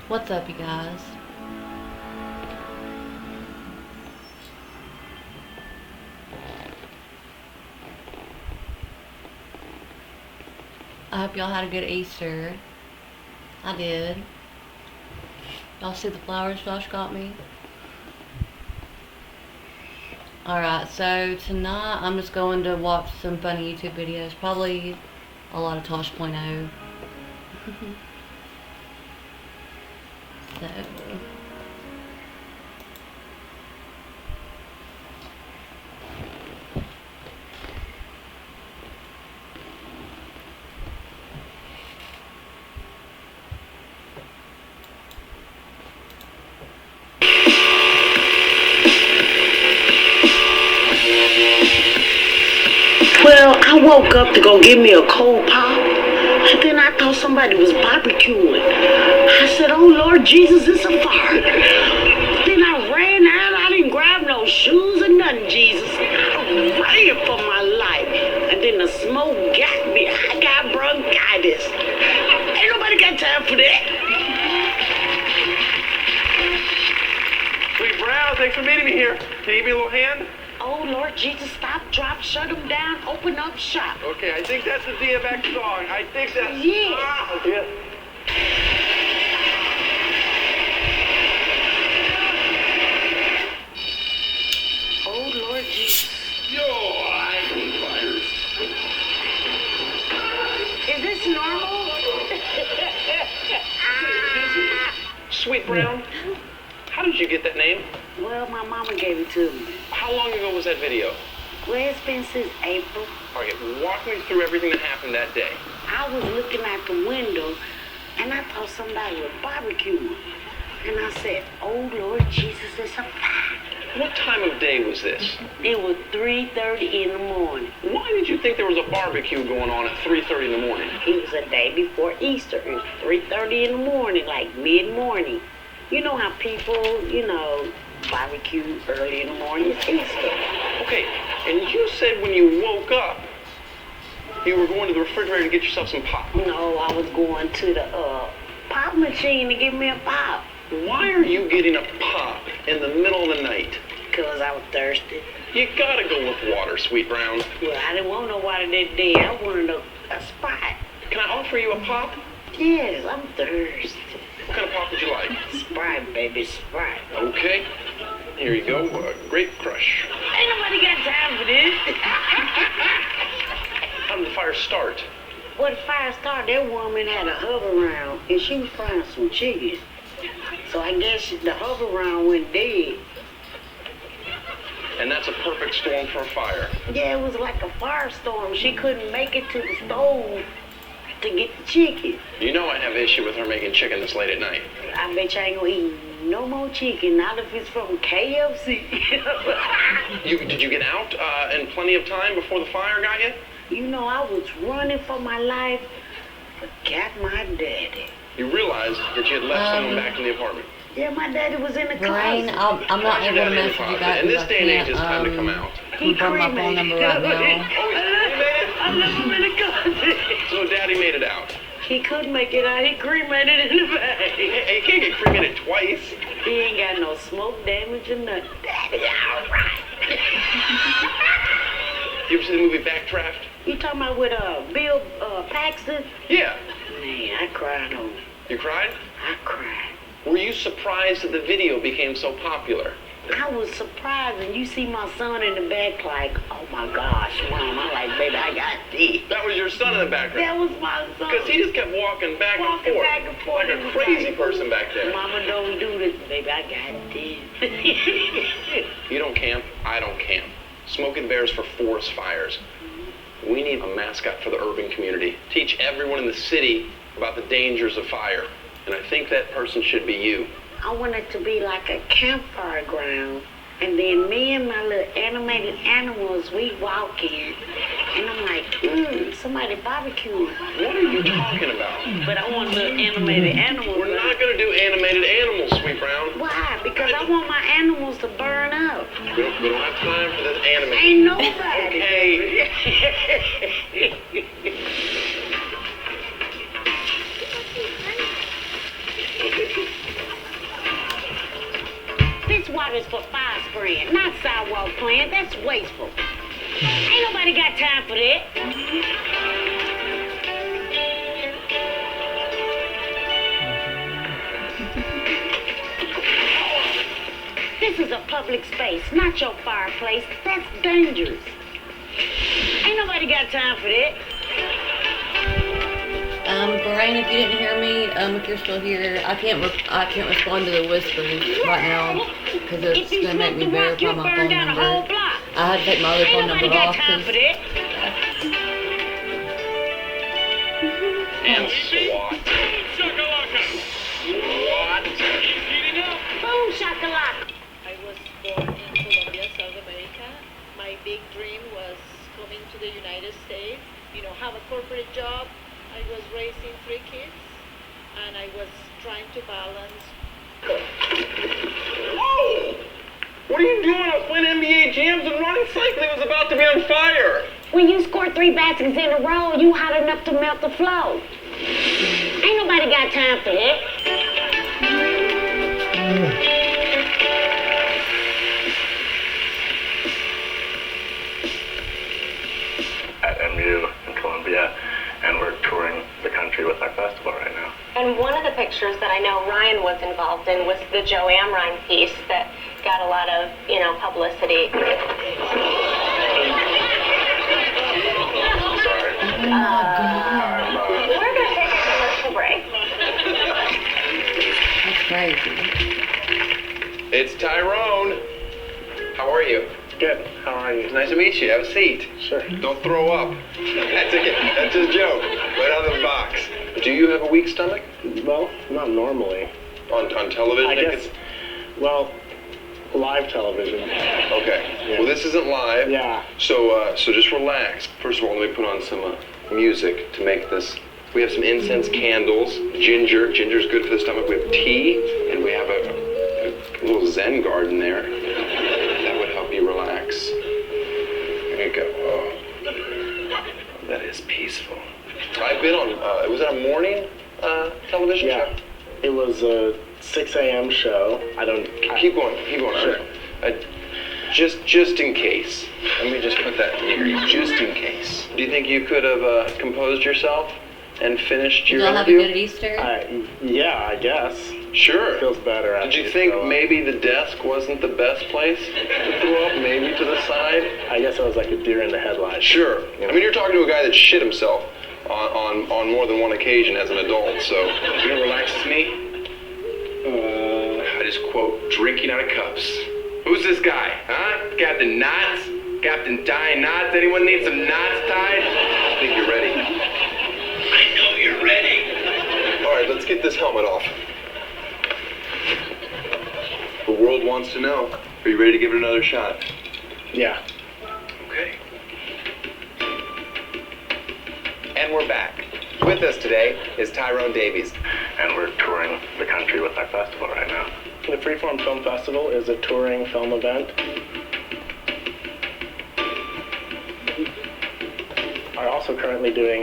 What's up, you guys? I hope y'all had a good Easter. I did. Y'all see the flowers Josh got me? Alright, so tonight I'm just going to watch some funny YouTube videos. Probably a lot of Tosh.0. So... Well, I woke up to go get me a cold pop, and then I thought somebody was barbecuing. I said, oh Lord Jesus, it's a fire. Then I ran out, I didn't grab no shoes or nothing, Jesus. I ran for my life. And then the smoke got me, I got bronchitis. Ain't nobody got time for that. Sweet Brown, thanks for meeting me here. Can you give me a little hand? Oh, Lord Jesus, stop, drop, shut them down, open up shop. Okay, I think that's the DMX song. I think that's... Yeah. Yeah. Oh, Lord Jesus. Yo, I hate fires. Is this normal? Sweet Brown, how did you get that name? Well, my mama gave it to me. How long ago was that video? Well, it's been since April. Okay, walk me through everything that happened that day. I was looking out the window, and I thought somebody was barbecuing. And I said, oh, Lord Jesus, it's a fire. What time of day was this? It was 3:30 in the morning. Why did you think there was a barbecue going on at 3:30 in the morning? It was a day before Easter. It was 3:30 in the morning, like mid-morning. You know how people, barbecue early in the morning. It's Easter. Okay, and you said when you woke up, you were going to the refrigerator to get yourself some pop. No, I was going to the pop machine to get me a pop. Why are you getting a pop in the middle of the night? Because I was thirsty. You gotta go with water, Sweet Brown. Well, I didn't want no water that day. I wanted a Sprite. Can I offer you a pop? Yes, I'm thirsty. What kind of pop would you like? Sprite, baby, Sprite. Okay. Here you go, Grape Crush. Ain't nobody got time for this. How did the fire start? Well, the fire started, that woman had a hover round, and she was frying some chicken. So I guess the hover round went dead. And that's a perfect storm for a fire. Yeah, it was like a firestorm. She couldn't make it to the stove to get the chicken. You know I have an issue with her making chicken this late at night. I bet you ain't gonna eat no more chicken, not if it's from KFC. Did you get out in plenty of time before the fire got you? You know, I was running for my life, forgot my daddy. You realized that you had left someone back in the apartment. Yeah, my daddy was in the Rain, closet. I'm not able to message you guys. In this day and age, it's time to come out. Confirm my phone number right now. I left him in the closet. So Daddy made it out. He couldn't make it out. He cremated in the bag. Hey, you can't get cremated twice. He ain't got no smoke damage or nothing. Daddy, all right. You ever see the movie Backdraft? You talking about with Bill Paxton? Yeah. Man, I cried on it. You cried? I cried. Were you surprised that the video became so popular? I was surprised, and you see my son in the back like, oh my gosh, Mom. I'm like, baby, I got this. That was your son in the background? That was my son. Because he just kept walking back and forth. Like a crazy person back there. Mama, don't do this, baby, I got this. You don't camp, I don't camp. Smoking bears for forest fires. We need a mascot for the urban community. Teach everyone in the city about the dangers of fire. And I think that person should be you. I want it to be like a campfire ground. And then me and my little animated animals, we walk in. And I'm like, somebody barbecuing. What are you talking about? But I want little animated animals. We're not going to do animated animals, Sweet Brown. Why? Because I want my animals to burn up. We don't have time for this animated. Ain't nobody. Okay. water is for fire spraying, not sidewalk playing. That's wasteful. Ain't nobody got time for that. This is a public space, not your fireplace. That's dangerous. Ain't nobody got time for that. Brian, if you didn't hear me, if you're still here, I can't respond to the whispers right now because it's gonna make me verify my phone number. I had to take my other phone number off because. And SWAT. SWAT. Boom shakalaka. I was born in Colombia, South America. My big dream was coming to the United States, have a corporate job. I was raising 3 kids, and I was trying to balance. Whoa! What are you doing? I was playing NBA jams and running cycling was about to be on fire. When you score 3 baskets in a row, you hot enough to melt the flow. Ain't nobody got time for that. At MU in Colombia, and we're touring the country with our festival right now. And one of the pictures that I know Ryan was involved in was the Joe Amrine piece that got a lot of, publicity. Sorry. We're going to take a commercial break. That's crazy. It's Tyrone. How are you? Good. How are you? Nice to meet you. Have a seat. Sure. Don't throw up. That's a joke. Right out of the box. Do you have a weak stomach? Well, not normally. On television? I guess. Well, live television. Okay. Yeah. Well, this isn't live. Yeah. So just relax. First of all, let me put on some music to make this. We have some incense candles, ginger. Ginger's good for the stomach. We have tea, and we have a little Zen garden there. That would help you relax. There you go. Oh, that is peaceful. I've been on, was that a morning television show? It was a 6 a.m. show. Keep going. Sure. Just in case. Let me just put that here. Just in case. Do you think you could have composed yourself and finished your Y'all have a interview? good Easter? Yeah, I guess. Sure. Feels better. Did you think maybe the desk wasn't the best place to throw up? Maybe to the side? I guess I was like a deer in the headlights. Sure. I mean, you're talking to a guy that shit himself on more than one occasion as an adult, so you gonna relax with me? I just quote, drinking out of cups. Who's this guy, huh? Captain Knots? Captain Tying Knots? Anyone need some knots tied? I think you're ready. I know you're ready. All right, let's get this helmet off. The world wants to know. Are you ready to give it another shot? Yeah. Okay. And we're back. With us today is Tyrone Davies. And we're touring the country with our festival right now. The Freeform Film Festival is a touring film event. We're also currently doing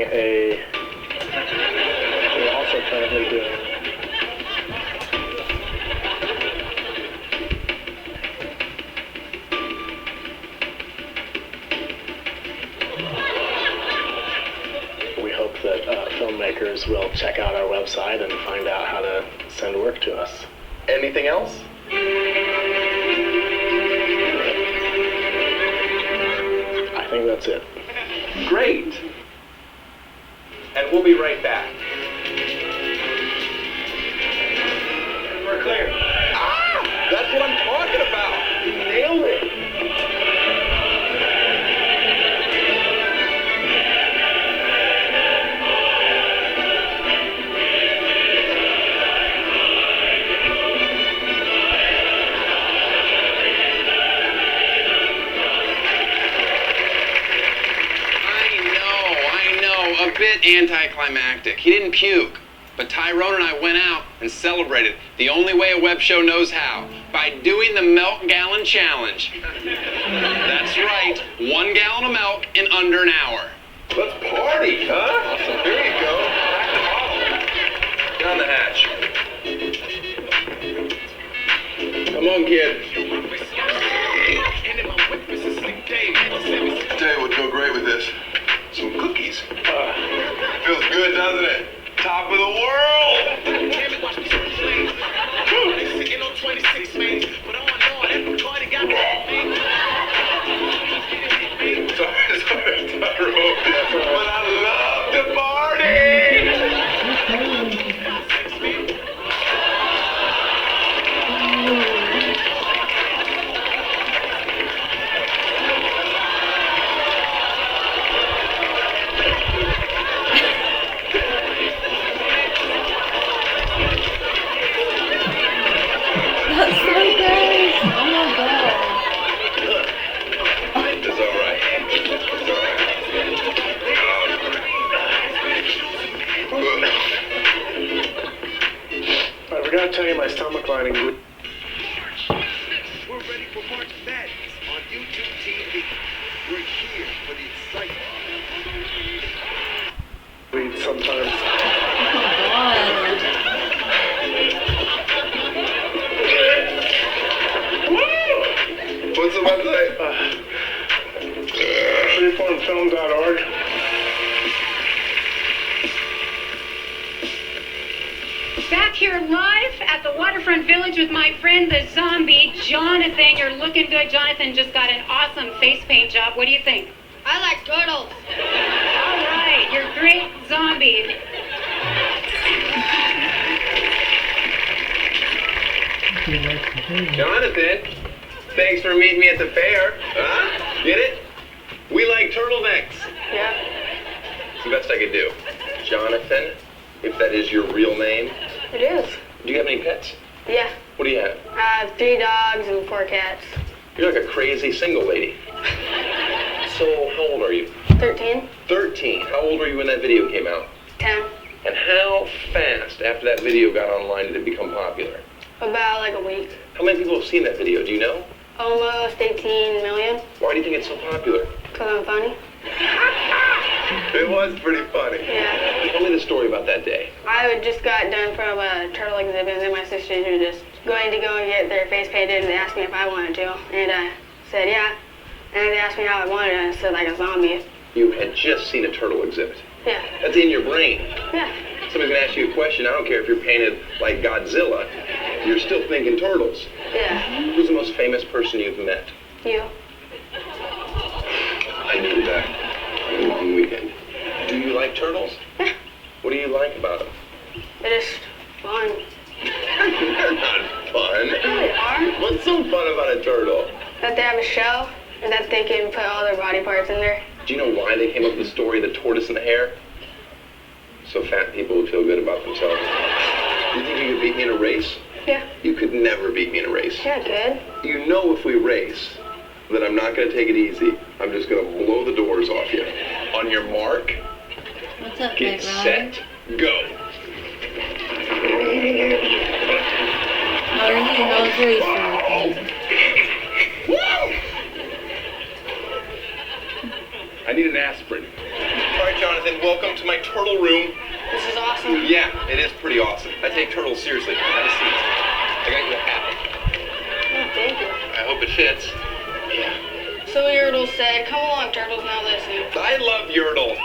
we hope that filmmakers will check out our website and find out how to send work to us. Anything else? I think that's it. Great. And we'll be right back. We're clear. Ah! That's what I'm talking about. You nailed it. A bit anticlimactic. He didn't puke, but Tyrone and I went out and celebrated the only way a web show knows how, by doing the milk gallon challenge. That's right, 1 gallon of milk in under an hour. Let's party, huh? Awesome. Here you go. Crack the bottle. Down the hatch. Come on, kid. Feels good, doesn't it? Top of the world! Sorry, but I love the party! That's so good. Oh my god. It's all right. It's all right. Alright, we gotta tell you my stomach lining. We're ready for March Madness on YouTube TV. We're here for the excitement. Bleed sometimes. Oh my god. What's the website? Freeformfilm.org. Back here live at the Waterfront Village with my friend the zombie, Jonathan. You're looking good. Jonathan just got an awesome face paint job. What do you think? I like turtles. All right, you're great zombie. Jonathan, thanks for meeting me at the fair. Huh? Get it? We like turtlenecks. Yeah. It's the best I could do. Jonathan, if that is your real name. It is. Do you have any pets? Yeah. What do you have? I have 3 dogs and 4 cats. You're like a crazy single lady. So, how old are you? 13. 13. How old were you when that video came out? 10. And how fast after that video got online did it become popular? About like a week. How many people have seen that video? Do you know? Almost 18 million. Why do you think it's so popular? Because I'm funny. It was pretty funny. Yeah. Tell me the story about that day. I had just got done from a turtle exhibit, and then my sisters were just going to go and get their face painted, and they asked me if I wanted to. And I said, yeah. And they asked me how I wanted it, and I said, like a zombie. You had just seen a turtle exhibit. Yeah. That's in your brain. Yeah. Somebody's gonna ask you a question. I don't care if you're painted like Godzilla. You're still thinking turtles. Yeah. Who's the most famous person you've met? You. I knew that. On a long weekend. Do you like turtles? Yeah. What do you like about them? They're just fun. They're not fun. They really are. What's so fun about a turtle? That they have a shell, and that they can put all their body parts in there. Do you know why they came up with the story, The Tortoise and the Hare? So fat people would feel good about themselves. Do you think you could beat me in a race? Yeah. You could never beat me in a race. Yeah, good. You know if we race, that I'm not going to take it easy. I'm just going to blow the doors off you. On your mark, What's up, get Mate Ryan? set, go. How are you? How was your Easter weekend? I need an aspirin. All right, Jonathan, welcome to my turtle room. This is awesome. Yeah, it is pretty awesome. I take turtles seriously. Have a seat. I got you a hat. Oh, thank you. I hope it fits. Yeah. So Yurdle said, come along, turtles, now listen. I love Yurdle.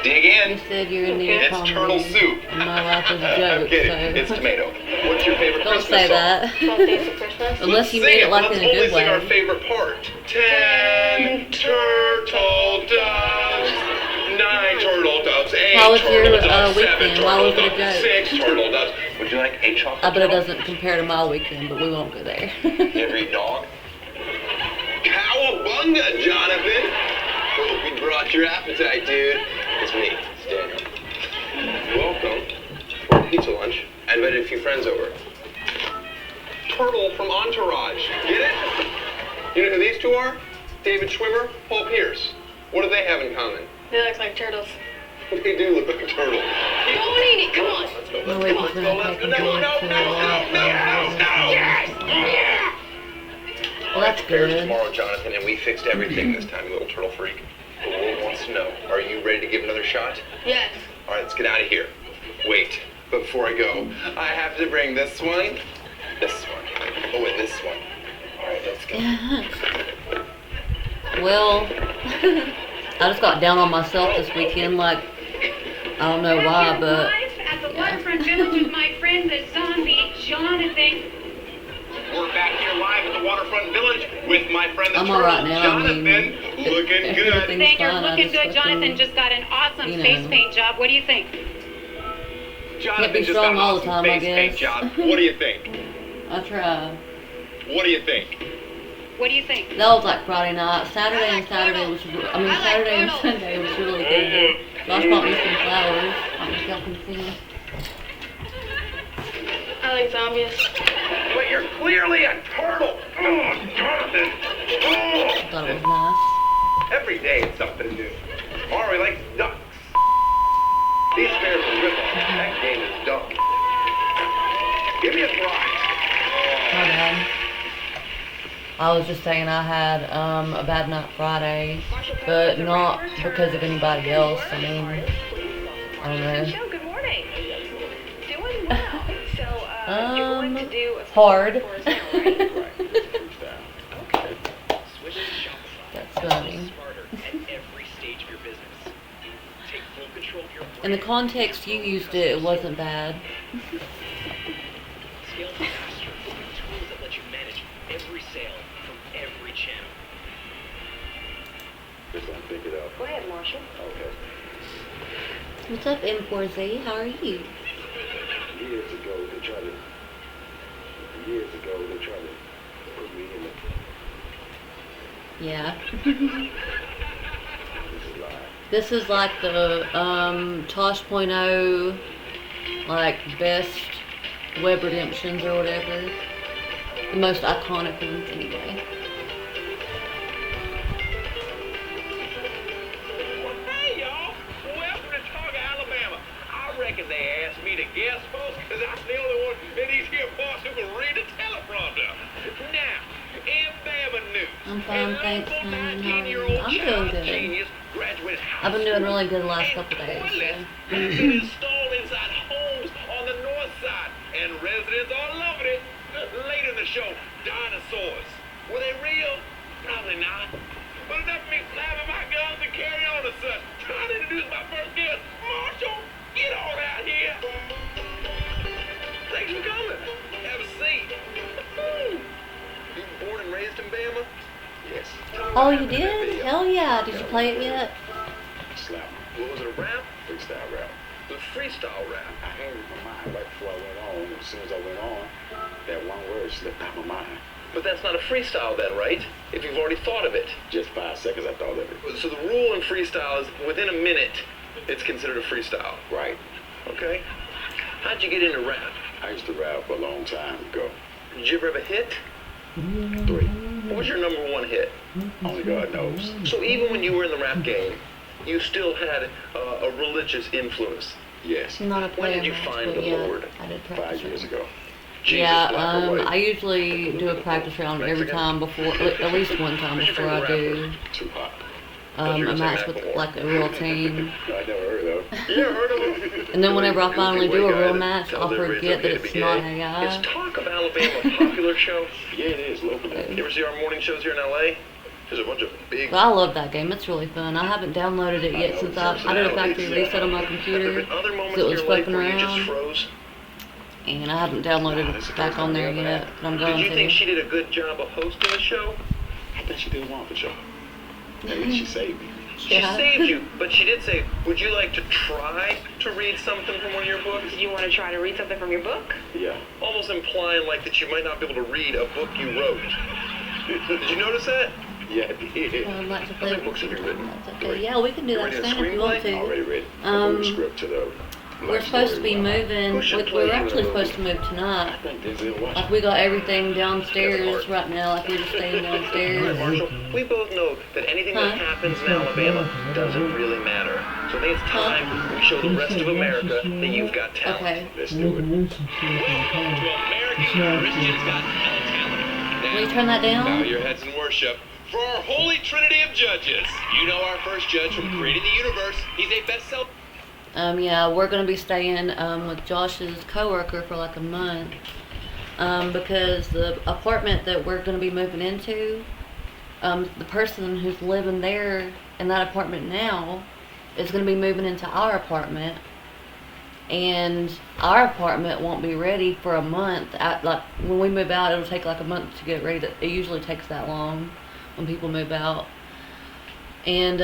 Dig You in. said you were near It's comedy. turtle soup. And my life was a I'm joke, kidding. It's so... tomato. What's your favorite Don't Christmas say song? that. 12 Days of Christmas. Unless you Let's mean sing it like Let's in a only good sing our way. favorite part. 10 turtle doves, 9 turtle doves, 8 How was your, turtle doves, 7 weekend? Why turtle was it a doves, joke? 6 turtle doves. Would you like a chocolate I bet it turtle? doesn't compare to my weekend, but we won't go there. You ever eat dog? Cowabunga, Jonathan! Hope we brought your appetite, dude. It's me, it's Daniel. Welcome to our pizza lunch. I invited a few friends over. Turtle from Entourage. Get it? You know who these two are? David Schwimmer, Paul Pierce. What do they have in common? They look like turtles. They do look like a turtle. Don't eat it, come on. Let's go, No, let's wait, go, he's let's gonna go, let's take go. him No, no, to no, a no, walk. no, no. Yes! Well, that's Fair good. tomorrow, Jonathan, and we fixed everything this time, you little turtle freak. The world wants to know, are you ready to give another shot? Yes. All right, let's get out of here. Wait, before I go, I have to bring this one, and this one. All right, let's go. Well, I just got down on myself this weekend. Like, I don't know why, but Live at the waterfront village with my friend the zombie, Jonathan. We're back here live at the waterfront village with my friend the I'm turtle, alright now. Jonathan. I mean, Looking good. everything's Saying you're fine. I looking just good. Jonathan fucking, just got an awesome you know. face paint job. What do you think? Jonathan be just strong got an all the awesome time, I face paint guess. job. What do you think? I try. What do you think? What do you think? That was like Friday night. Saturday and Sunday was really good. Josh bought me some flowers. I don't know if y'all can see them. I like zombies. But you're clearly a turtle. Oh, Jonathan. I Oh. thought it was nice. Every day it's something new. Mari likes ducks. These bears are rip-off. That game is dumb. Give me a prize. My bad. I was just saying I had a bad night Friday, but not because of anybody else. I mean, I don't know. Good morning. Doing well. So, you're going to do a Hard. for us now, right? That's funny. In the context you used it, it wasn't bad. Go ahead, Marshall. What's up, M4Z? How are you? Years ago, they tried to put me in Yeah. This is live. This is like the tosh.0, like best web redemptions or whatever. The most iconic ones anyway. Hey, y'all. Welcome to Targa, Alabama. I reckon they asked me to guest host because I'm the only one in these here parts who can read a teleprompter. Now, in Bama news. I'm fine, thanks, local honey. 19-year-old I'm doing child good. genius graduated high I've been doing school, really good the last and couple days. toilets So. have been installed inside homes on the north side, and residents are loving it. Later in the show, dinosaurs. Were they real? Probably not. But enough of me slamming my guns and carry on as such. Trying to introduce my first guest, Marshall. Get on out here. Thanks for coming. Have a seat. You born and raised in Bama? Yes. Oh, you did? Hell yeah. Did you play it yet? Slap. What was it, a rap? Freestyle rap. The freestyle rap. I had it in my mind right before I went on. As soon as I went on, that one word slipped out my mind. But that's not a freestyle then, right? If you've already thought of it. Just 5 seconds I thought of it. So the rule in freestyle is within a minute, it's considered a freestyle. Right. Okay. How'd you get into rap? I used to rap a long time ago. Did you ever have a hit? 3. What was your number one hit? Only God knows. So even when you were in the rap game, you still had a religious influence? Yes. I'm not a player. When did you much, find but the yeah, Lord? I did practice 5 years round. ago. Yeah, black or white? I usually do a practice round every time before, at least one time before I do Too hot. a match with like a real team. I never heard of it. You never heard of it? And then whenever I finally do a real match, Tell I'll their forget that it's it's okay not to be gay. AI. Is Talk of Alabama a popular show? Yeah, it is, locally. You ever see our morning shows here in LA? There's a bunch of big... But I love that game. It's really fun. I haven't downloaded it yet since I did a factory reset on my computer Other moments because it in was your life fucking where you just around. froze? And I haven't downloaded it back on there yet, but I'm going Did you think to. she did a good job of hosting the show? I think she did a wonderful job. Maybe she saved me. She Yeah. saved you, but she did say, would you like to try to read something from one of your books? Did you want to try to read something from your book? Yeah. Almost implying like that you might not be able to read a book you wrote. Did you notice that? Yeah, I did. I'd like to play How many books have you written? That's okay. Yeah, we can do that Writing a soon if you want screenplay? Already to. read. I wrote a script to the... We're supposed to be moving. We're actually supposed to move tonight. Like we got everything downstairs right now. Like we're just staying downstairs. Marshall, we both know that anything that happens in Alabama doesn't really matter. So I think it's time we show the rest of America that you've got talent. Okay. Let's do it. Will you turn that down? Bow your heads in worship for our holy trinity of judges. You know our first judge from creating the universe. He's a bestseller. Yeah, we're gonna be staying with Josh's coworker for like a month because the apartment that we're gonna be moving into, the person who's living there in that apartment now, is going to be moving into our apartment, and our apartment won't be ready for a month. Like when we move out, it'll take like a month to get ready. It usually takes that long when people move out. And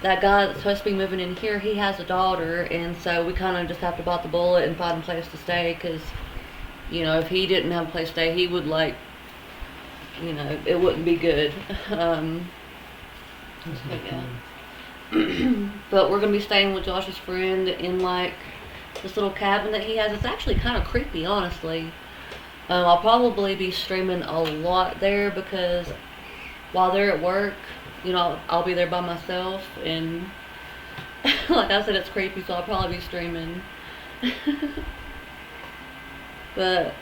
that guy that's supposed to be moving in here, he has a daughter, and so we kind of just have to bite the bullet and find a place to stay, because, you know, if he didn't have a place to stay, he would, like, you know, it wouldn't be good. But yeah. But we're going to be staying with Josh's friend in, like, this little cabin that he has. It's actually kind of creepy, honestly. I'll probably be streaming a lot there, because while they're at work, you know, I'll be there by myself, and like I said, it's creepy, so I'll probably be streaming. But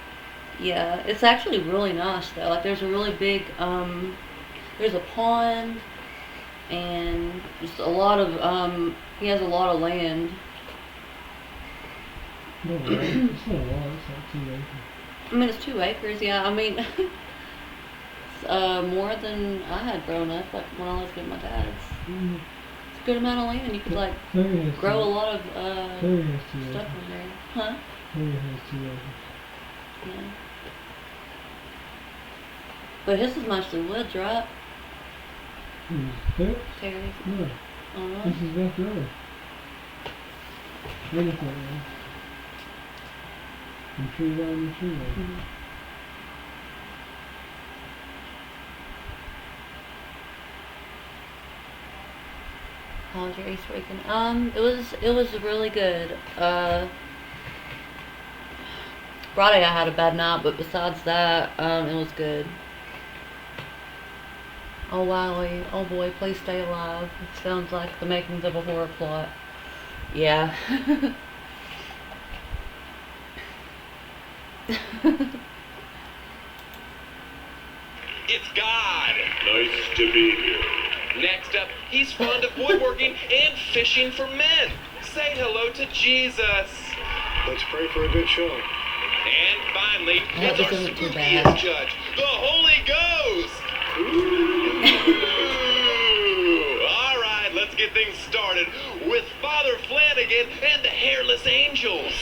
yeah, it's actually really nice though. Like there's a really big, there's a pond, and just a lot of, he has a lot of land. No, it's not a lot, it's like 2 acres. I mean, it's 2 acres, yeah. I mean, more than I had grown up, like when I lived with my dad's. Mm-hmm. It's a good amount of land. You could like grow a lot of stuff in there. Huh? Harry has 2 acres. Yeah. But his is mostly woods, right? Terry's? Terry's. Yeah. Uh-huh. This is backyard. Everything, man. And tree line and tree line. Mm-hmm. How was your Easter weekend? It was really good. Friday I had a bad night, but besides that, it was good. Oh Wiley, oh boy, please stay alive. It sounds like the makings of a horror plot. Yeah. It's God! Nice to be here. Next up, he's fond of woodworking and fishing for men. Say hello to Jesus. Let's pray for a good show. And finally, Yeah, it's our this isn't too spookiest bad. judge, the Holy Ghost. All right, let's get things started with Father Flanagan and the Hairless Angels.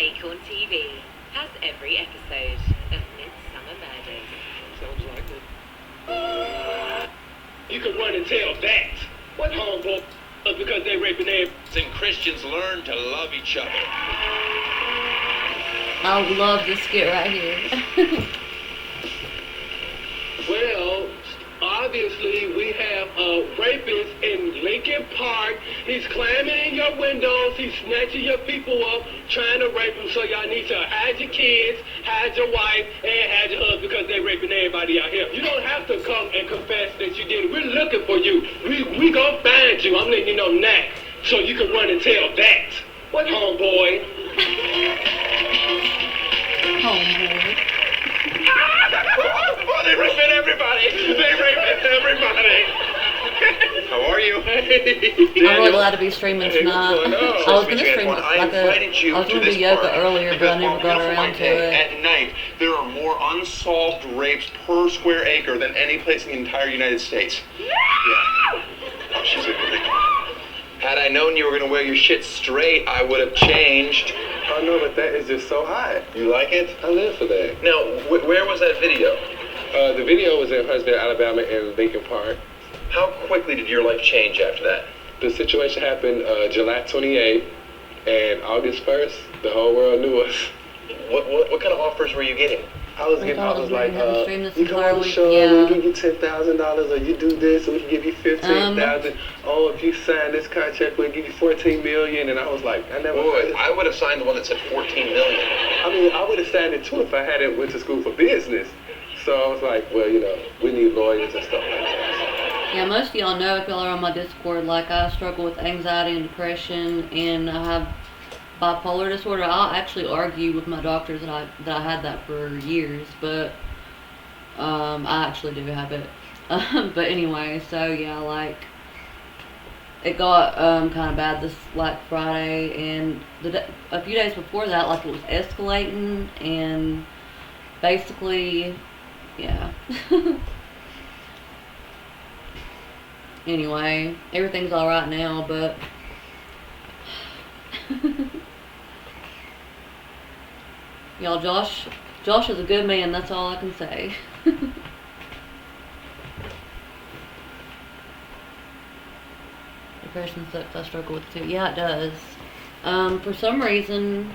Acorn TV has every episode of Midsummer Murders. Sounds like it. You can run and tell that. What homeboy because they raping their And Christians learn to love each other. I love this skit right here. Well, obviously we have a rapist in Lincoln Park. He's climbing in your windows. He's snatching your people up, trying to rape them. So y'all need to hide your kids, hide your wife, and hide your husband because they're raping everybody out here. You don't have to come and confess that you did it. We're looking for you. We gonna find you. I'm letting you know now, so you can run and tell that. What homeboy? Homeboy. Oh, they raping everybody! They raping everybody! How are you? I'm really glad to be streaming tonight. I was gonna stream like I was gonna do yoga earlier, but I never got around to it. At night, there are more unsolved rapes per square acre than any place in the entire United States. Yeah. Oh, she's a good. Had I known you were gonna wear your shit straight, I would have changed. Oh no, but that is just so hot. You like it? I live for that. Now, where was that video? The video was in Huntsville, Alabama, in Lincoln Park. How quickly did your life change after that? The situation happened July 28th, and August 1st, the whole world knew us. What kind of offers were you getting? I was like, you come on the show, yeah. we'll give you $10,000, or you do this, and we can give you $15,000. Oh, if you sign this contract, we'll give you $14 million. And I was like, I never. Boy, I would have signed the one that said $14 million. I mean, I would have signed it too if I hadn't went to school for business. So I was like, well, you know, we need lawyers and stuff like that. Yeah, most of y'all know, if y'all are on my Discord, like I struggle with anxiety and depression, and I have bipolar disorder. I'll actually argue with my doctors that I had that for years, but I actually do have it. But anyway, so yeah, like it got kind of bad this like Friday, and a few days before that, like it was escalating, and basically, yeah. Anyway, everything's all right now, but y'all, Josh is a good man. That's all I can say. Depression sucks. I struggle with it too. Yeah, it does. For some reason,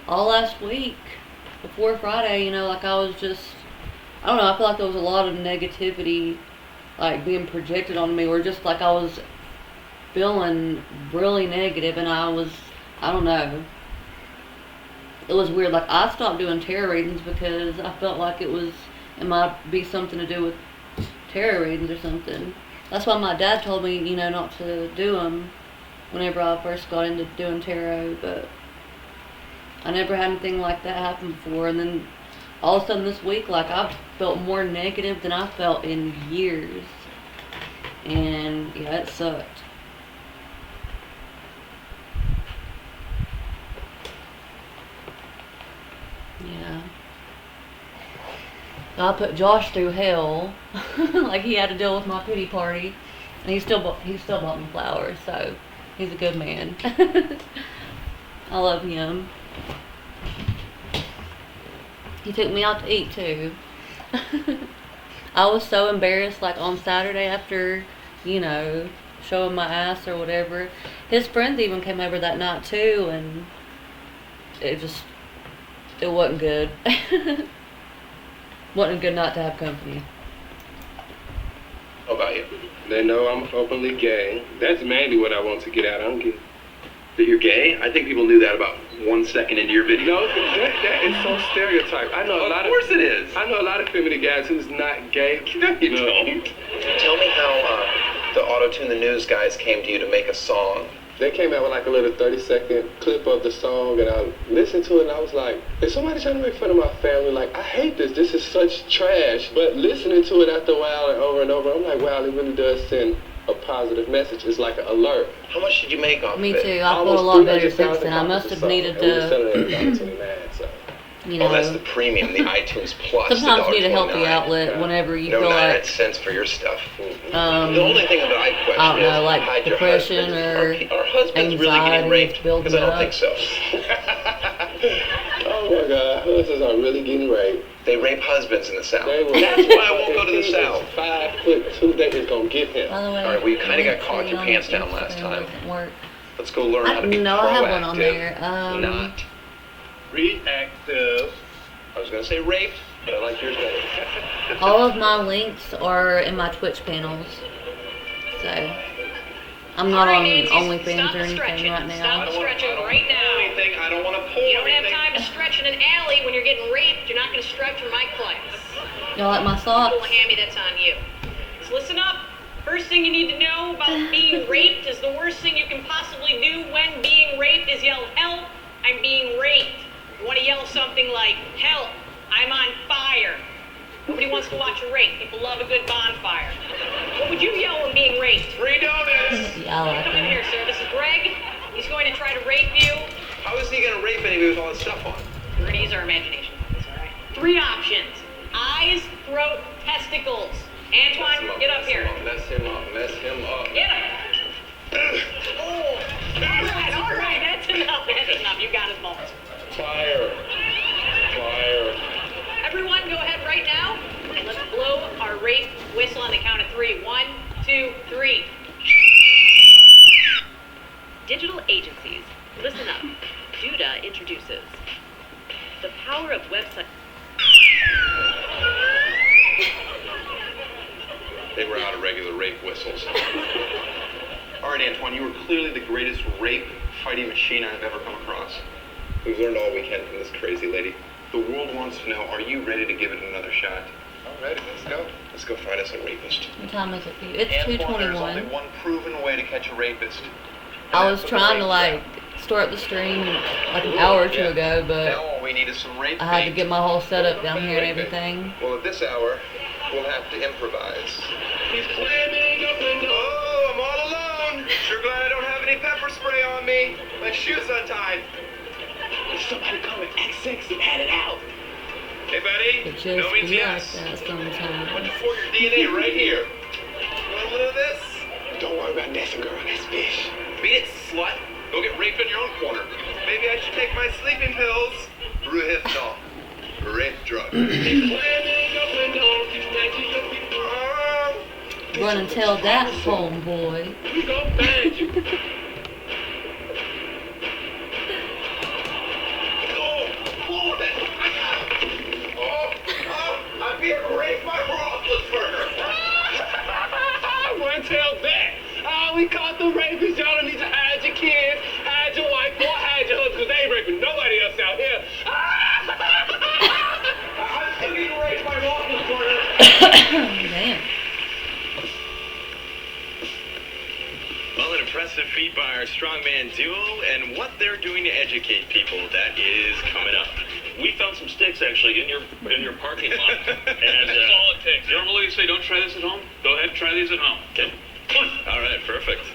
all last week before Friday, you know, like I was just, I don't know. I feel like there was a lot of negativity, like being projected on me, or just like I was feeling really negative, and I don't know. It was weird. Like I stopped doing tarot readings because I felt like it might be something to do with tarot readings or something. That's why my dad told me, you know, not to do them whenever I first got into doing tarot, but I never had anything like that happen before. And then all of a sudden this week, like I've felt more negative than I felt in years. And yeah, it sucked. Yeah. I put Josh through hell. Like he had to deal with my pity party. And he still bought me flowers, so he's a good man. I love him. He took me out to eat too. I was so embarrassed, like on Saturday after, you know, showing my ass or whatever. His friends even came over that night too, and it wasn't good. Wasn't a good night to have company. How about you? They know I'm openly gay. That's mainly what I want to get out. I don't get That you're gay? I think people knew that about 1 second into your video. No, that is so stereotyped. I know a lot of course it is. I know a lot of feminine guys who's not gay. No, you don't. Tell me how the Auto-Tune the News guys came to you to make a song. They came out with like a little 30-second clip of the song, and I listened to it, and I was like, is somebody trying to make fun of my family? Like, I hate this. This is such trash. But listening to it after a while and over, I'm like, wow, it really does send a positive message. It's like an alert. How much did you make off Me of it? too. I feel a lot better since then. I must have needed to, you know. Oh, that's the premium, the iTunes Plus. Sometimes you need a healthy outlet whenever you feel like. 99 cents for your stuff. The only thing that I question I don't know, is, like hide your depression husbands. or Are husbands really getting raped? building Because I don't up. think so. Oh my God, husbands are really getting raped. They rape husbands in the South. That's why I won't go to the South. 5'2", they is gonna get him. By the way, All right, well, you kind of got caught your pants down last time. Let's go learn how to be No, proactive. I have one on there. Not reactive. I was gonna say raped, but I like yours better. All of my links are in my Twitch panels. So, I'm not on OnlyFans or anything right now. Stop stretching right now. Anything. I don't want to pull You don't have anything. time to stretch in an alley when you're getting raped. You're not going to stretch in my class. Y'all like my socks? Pull a hammy, that's on you. So listen up. First thing you need to know about being raped is the worst thing you can possibly do when being raped is yell, help, I'm being raped. You want to yell something like, help, I'm on fire. Nobody wants to watch a rape. People love a good bonfire. What would you yell when being raped? Free donuts! Yeah, I like Come in them. here, sir. This is Greg. He's going to try to rape you. How is he gonna rape anybody with all this stuff on? We're going to use our imagination. That's all right. 3 options. Eyes, throat, testicles. Antoine, get up here. Mess him up. Get up. Oh, all right, that's enough. You got his balls. Fire. Everyone, go ahead right now, and let's blow our rape whistle on the count of 3. 1, 2, 3. Digital agencies, listen up. Duda introduces the power of website. They were out of regular rape whistles. All right, Antoine, you were clearly the greatest rape fighting machine I've ever come across. We've learned all we can from this crazy lady. The world wants to know, are you ready to give it another shot? All ready, let's go. Let's go find us a rapist. What time is it for you? It's Antoine, there's only 2:21. one proven way to catch a rapist. I was trying to like start the stream like an hour or two ago, but Now all we need is some rape I had to bait. get my whole setup down here and everything. Well, at this hour, we'll have to improvise. He's climbing up and Oh, I'm all alone. glad I don't have any pepper spray on me. My shoe's untied. Somebody come and act sexy, add it out. Hey, buddy. It just No means be like yes. that sometimes. Want to report your DNA right here. Want a little of this? Don't worry about Nessa, girl. That's fish. Beat it, slut. Go get raped in your own corner. Maybe I should take my sleeping pills. Ruhithol. Rape drug. Run and tell that, homeboy. We gon' bang you. I'm being raped by Roethlisberger. Run tell that. We caught the rapists. Y'all don't need to hide your kids, hide your wife, or hide your husband, because they ain't raping nobody else out here. I'm still being raped by Roethlisberger. Damn. Well, an impressive feat by our Strongman duo, and what they're doing to educate people, that is coming up. We found some sticks actually in your parking lot, and That's all it takes. Normally you say don't try this at home. Go ahead, try these at home. Okay. All right, perfect.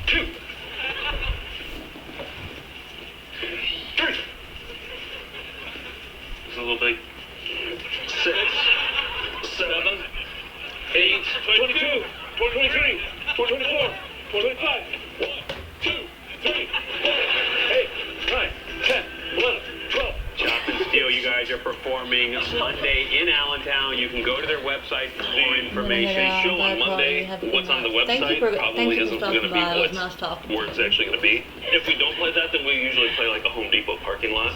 2, 3. It's a little big. 6, 7, 8, 22, 23, 24, 25. 1, 2, 3, 4, 8, 9, 10, 11, 12. Chop and Steal, you guys are performing Monday in Allentown. You can go to their website for more information. Show on Monday. What's on the website probably isn't going to be where it's actually going to be. If we don't play that, then we usually play like a Home Depot parking lot.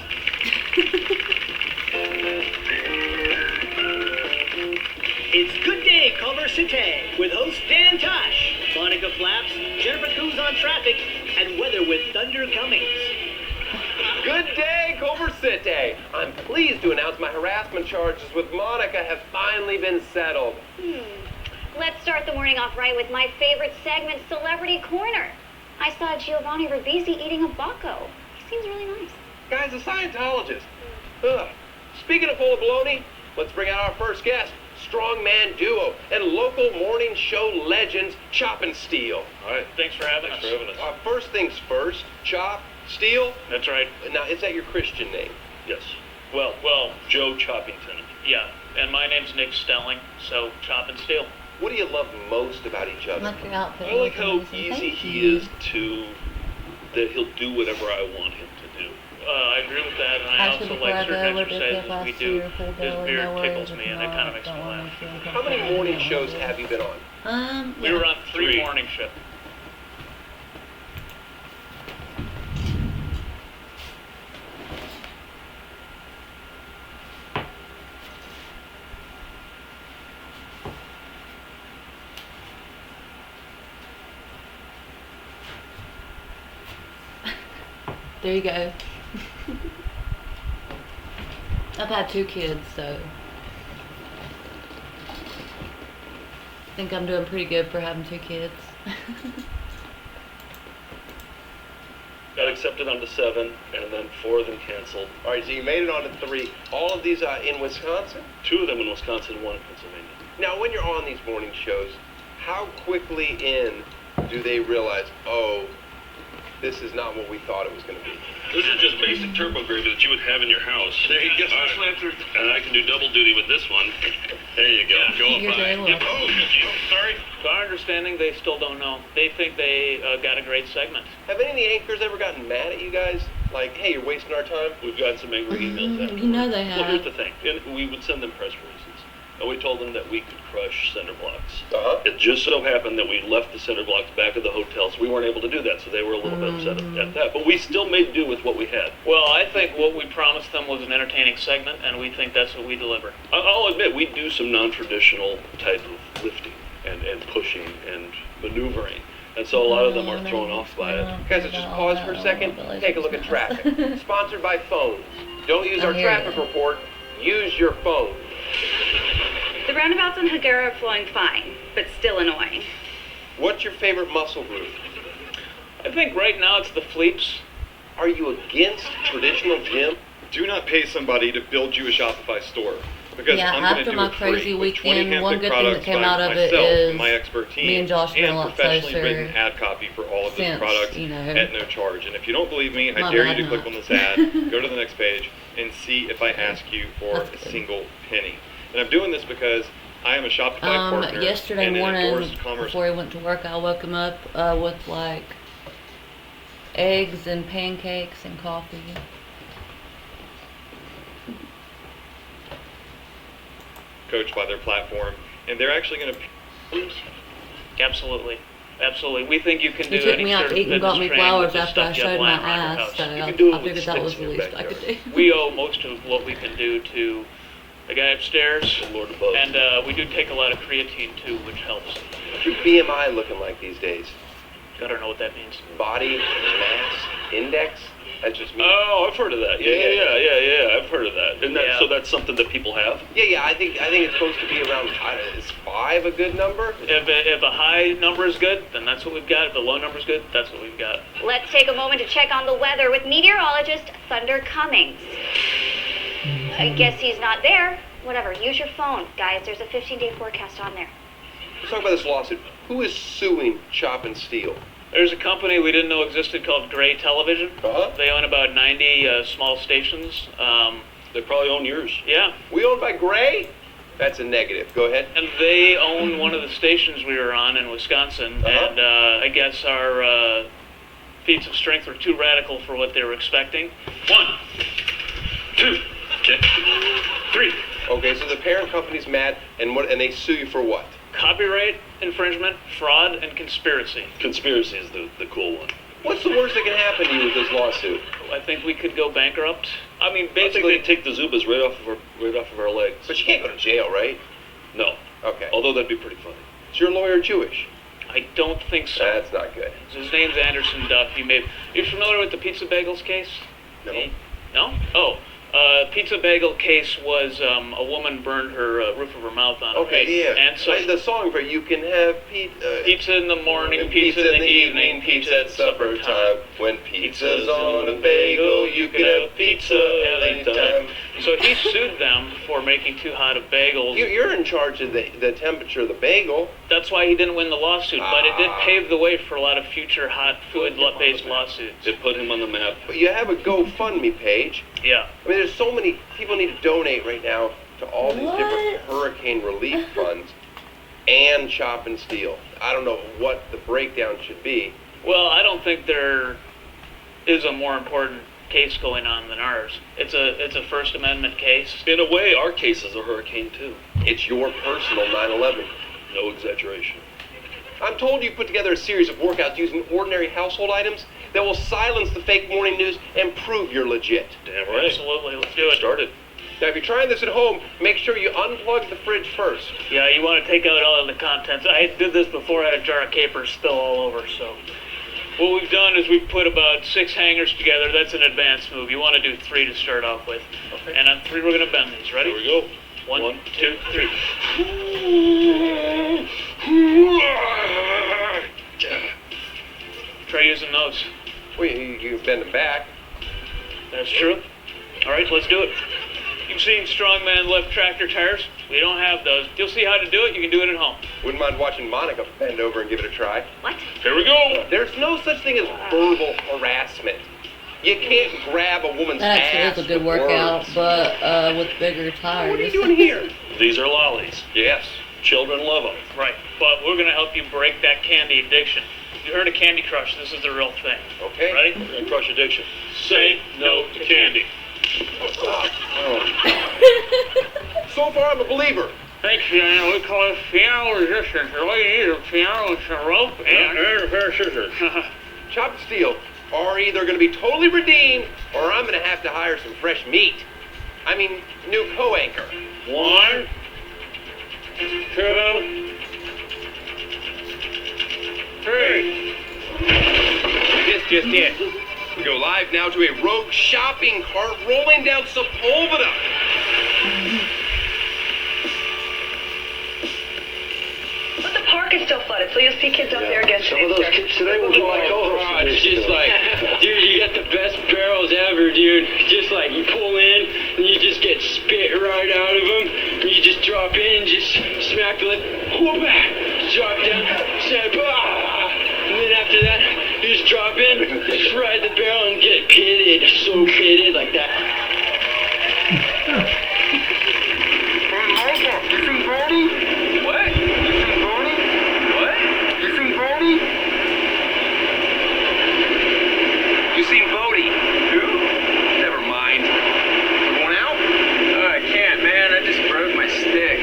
It's Good Day Culver City with host Dan Tosh, Monica Flaps, Jennifer Coons on traffic, and weather with Thunder Cummings. Good day, Culver City. I'm pleased to announce my harassment charges with Monica have finally been settled. Let's start the morning off right with my favorite segment, Celebrity Corner. I saw Giovanni Ribisi eating a bucco. He seems really nice. Guy's a Scientologist. Ugh. Speaking of full of baloney, let's bring out our first guest, Strongman duo and local morning show legends, Chop and Steal. All right, thanks for having us. First things first, Chop, Steal. That's right. Now, is that your Christian name? Yes. Well, Joe Choppington. Yeah, and my name's Nick Stelling, so Chop and Steal. What do you love most about each other? Like your outfit. I like how easy he is that he'll do whatever I want him to do. I agree with that, and I also like certain exercises we do. His beard tickles me, and it kind of makes me laugh. How many morning shows have you been on? We were on 3 morning shows. There you go. I've had 2 kids, so I think I'm doing pretty good for having 2 kids. Got accepted onto 7, and then 4 of them canceled. All right, so you made it on to 3. All of these in Wisconsin? 2 of them in Wisconsin, 1 in Pennsylvania. Now, when you're on these morning shows, how quickly in do they realize, oh, this is not what we thought it was going to be? This is just basic turbo gravy that you would have in your house. There you go. And I can do double duty with this one. There you go. Yeah. Go up high. Yep. Oh, sorry. To our understanding, they still don't know. They think they got a great segment. Have any of the anchors ever gotten mad at you guys? Like, hey, you're wasting our time? We've got some angry emails afterwards. You know they have. Well, here's the thing. And we would send them press releases. And we told them that we could crush cinder blocks. It just so happened that we left the cinder blocks back at the hotel, so we weren't able to do that, so they were a little bit upset at that. But we still made do with what we had. Well, I think what we promised them was an entertaining segment, and we think that's what we deliver. I'll admit, we do some non-traditional type of lifting and pushing and maneuvering. And so a lot of them are thrown off by it. Guys, let's just pause for a second. Take a look at traffic. Sponsored by phones. Don't use our traffic report. Use your phone. The roundabouts on Hagera are flowing fine, but still annoying. What's your favorite muscle group? I think right now it's the fleeps. Are you against traditional gym? Do not pay somebody to build you a Shopify store. Because Yeah, I'm gonna after do my it free crazy with 20 weekend, one handpicked good thing that products came by out of it myself, is my expert team, me and Josh been a and lot professionally closer written ad copy for all of these since, products you know. at no charge. And if you don't believe me, I My dare bad, you to click not. on this ad, go to the next page, and see if I ask you for That's a good. single penny. And I'm doing this because I am a Shopify partner Yesterday and an morning, endorsed commerce. before he went to work, I woke him up with like eggs and pancakes and coffee. Coached by their platform, and they're actually going to. Absolutely. Absolutely. We think you can do He took any me out sort to of eat and got fitness me training with flowers the after I stuff you have showed my lying around your ass, house. so You I can do it with figured that was sticks the in your least I could do. We owe most of what we can do to the guy upstairs, Lord above. and we do take a lot of creatine too, which helps. What's your BMI looking like these days? I don't know what that means. Body mass index? That's just me. Oh, I've heard of that. Yeah. I've heard of that. And that, Yeah. so that's something that people have. Yeah. I think it's supposed to be around. Is 5 a good number? If a high number is good, then that's what we've got. If a low number is good, that's what we've got. Let's take a moment to check on the weather with meteorologist Thunder Cummings. I guess he's not there. Whatever, use your phone. Guys, there's a 15-day forecast on there. Let's talk about this lawsuit. Who is suing Chop and Steal? There's a company we didn't know existed called Gray Television. Uh-huh. They own about 90 small stations. They probably own yours. Yeah. We owned by Gray? That's a negative. Go ahead. And they own one of the stations we were on in Wisconsin. And I guess our feats of strength were too radical for what they were expecting. 1, 2, 3. Okay, so the parent company's mad, and they sue you for what? Copyright infringement, fraud, and conspiracy. Conspiracy is the cool one. What's the worst that can happen to you with this lawsuit? I think we could go bankrupt. I mean, I think basically, they take the Zubas right off of our legs. But you can't go to jail, right? No. Okay. Although that'd be pretty funny. Is your lawyer Jewish? I don't think so. That's not good. His name's Anderson Duff. You familiar with the pizza bagels case? No. No? Oh. Pizza bagel case was a woman burned her roof of her mouth on. Okay, yeah. And so the song for you can have pizza. Pizza in the morning, pizza in the evening, pizza at supper time. When pizza's on a bagel, you can have pizza anytime. So he sued them for making too hot of bagels. You're in charge of the temperature of the bagel. That's why he didn't win the lawsuit, but it did pave the way for a lot of future hot food-based lawsuits. It put him on the map. But you have a GoFundMe page. Yeah. I mean, there's so many people need to donate right now to all these different hurricane relief funds and Chop and Steal. I don't know what the breakdown should be. Well, I don't think there is a more important case going on than ours. It's a First Amendment case. In a way, our case is a hurricane too. It's your personal 9/11. No exaggeration. I'm told you put together a series of workouts using ordinary household items that will silence the fake morning news and prove you're legit. Damn right. Absolutely, let's do it. Started. Now, if you're trying this at home, make sure you unplug the fridge first. Yeah, you want to take out all of the contents. I did this before. I had a jar of capers spill all over, so. What we've done is we've put about 6 hangers together. That's an advanced move. You want to do 3 to start off with. Okay. And on 3, we're going to bend these. Ready? Here we go. 1, 2, 3. Try using those. Well, you bend them back. That's true. All right, let's do it. You've seen Strongman lift tractor tires. We don't have those. You'll see how to do it. You can do it at home. Wouldn't mind watching Monica bend over and give it a try. What? Here we go. There's no such thing as verbal harassment. You can't grab a woman's That ass actually is a good with workout, words. but with bigger tires. What are you doing here? These are lollies. Yes. Children love them. Right, but we're going to help you break that candy addiction. You heard of Candy Crush. This is the real thing. Okay. Ready? We're going to crush addiction. Say no to candy. So far, I'm a believer. Thanks, Fiona. We call it piano resistance. All you need is a piano with some rope and a pair of scissors. Chop and Steal are either going to be totally redeemed or I'm going to have to hire some fresh meat. I mean, new co-anchor. 1, 2, 3. This just it. We go live now to a rogue shopping cart rolling down Sepulveda. But the park park is still flooded, so you'll see kids up there again. Some of those kids today will be like, It's just like, dude, you got the best barrels ever, dude. Just like, you pull in, and you just get spit right out of them. And you just drop in, just smack the lip, pull back, drop down, say, bah! And then after that, you just drop in, just ride the barrel and get pitted, so pitted like that. You see Bernie? What? You see Bernie? What? You see Bernie? You seen Bodie? Who? Never mind. You going out? Oh, I can't, man. I just broke my stick.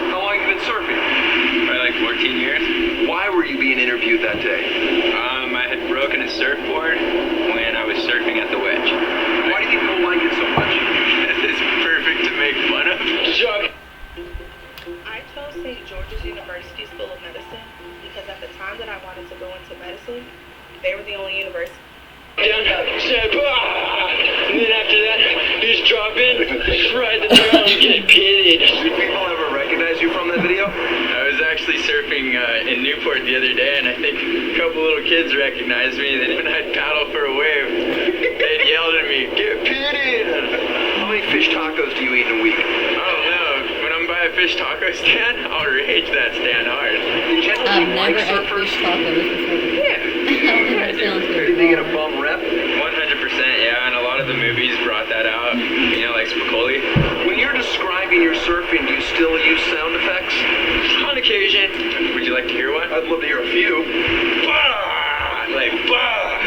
How long have you been surfing? By like 14 years. Why were you being interviewed that day? I had broken a surfboard when I was surfing at the wedge. Why do you think people like it so much? It's perfect to make fun of. I chose St. George's University School of Medicine because at the time that I wanted to go into medicine, they were the only university. Down, say, bah! And then after that, you just drop in, just ride the barrel and get pitted. Did people ever recognize you from that video? I was actually surfing in Newport the other day, and I think a couple little kids recognized me. Then when I'd paddle for a wave, they'd yell at me, "Get pitted!" How many fish tacos do you eat in a week? I don't know. When I'm by a fish taco stand, I'll rage that stand hard. I've never ate fish tacos before. Did they get a bum rep? 100%, yeah, and a lot of the movies brought that out. You know, like Spicoli. When you're describing your surfing, do you still use sound effects? On occasion. Would you like to hear one? I'd love to hear a few. Bah! Like, bah!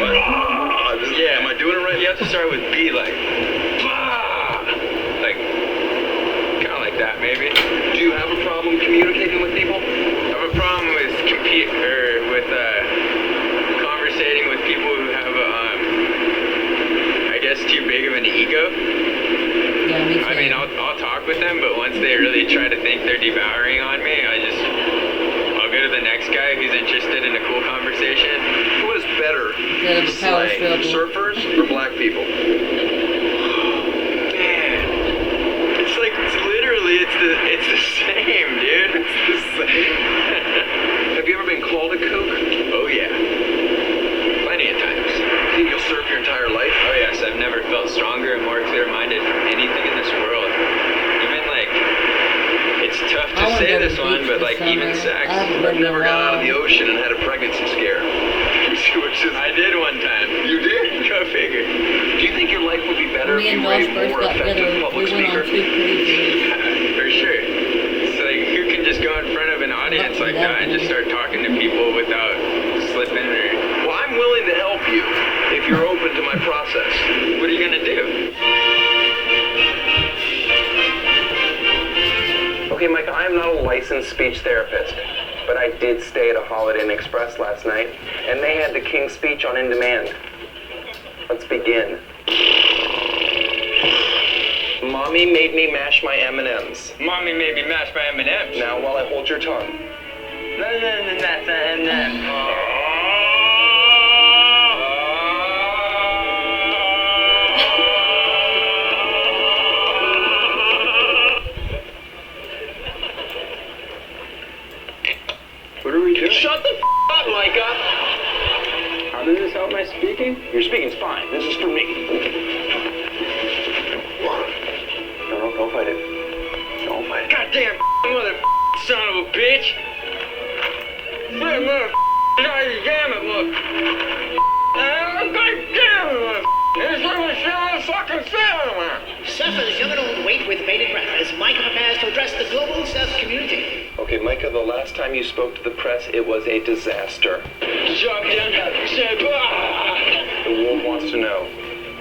Yeah. Am I doing it right? You have to start with B, like, bah! Like, kind of like that, maybe. Do you have a problem communicating with people? I have a problem with conversating with people who have I guess too big of an ego. Yeah, me too. I mean, I'll talk with them, but once they really try to think they're devouring on me, I'll go to the next guy who's interested in a cool conversation. Who is better, Yeah, the power slang, struggle. surfers or black people? Man, it's like it's the same, dude. It's the same. Have you ever been called a kook? Oh yeah, plenty of times. Think you'll surf your entire life? Oh yes, I've never felt stronger and more clear-minded from anything in this world. Even like, it's tough to say this one, but like even sex. I've never got out of the ocean and had a pregnancy scare. I did one time. You did? Go figure. Do you think your life would be better if Me and you were Josh a first more got together. effective We public went on speaker? 2 cruises. For sure. It's like, who can just go in front of an audience like that and just start talking to people without slipping or... Well, I'm willing to help you if you're open to my process. What are you gonna do? Okay, Mike, I am not a licensed speech therapist, but I did stay at a Holiday Inn Express last night, and they had the King's Speech on In Demand. Let's begin. Mommy made me mash my M&Ms. Mommy made me mash my M&Ms. Now, while I hold your tongue. What are we doing? Shut the up, Micah! How does this help my speaking? Your speaking's fine. This is for me. No, don't fight it. Don't fight it. Goddamn mother son of a bitch! Mother damn it, look! Goddamn it, Surfers young and old wait with bated breath as Micah prepares to address the global surf community. Okay, Micah, the last time you spoke to the press, it was a disaster. Drop down, say bah! The world wants to know,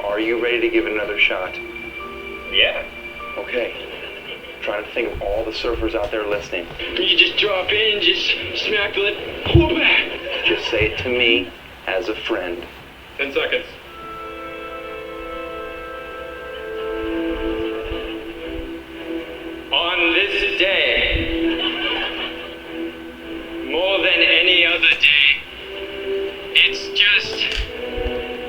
are you ready to give it another shot? Yeah. Okay. Trying to think of all the surfers out there listening. You just drop in, just smack the lip, pull back. Just say it to me as a friend. 10 seconds. On this day, more than any other day, it's just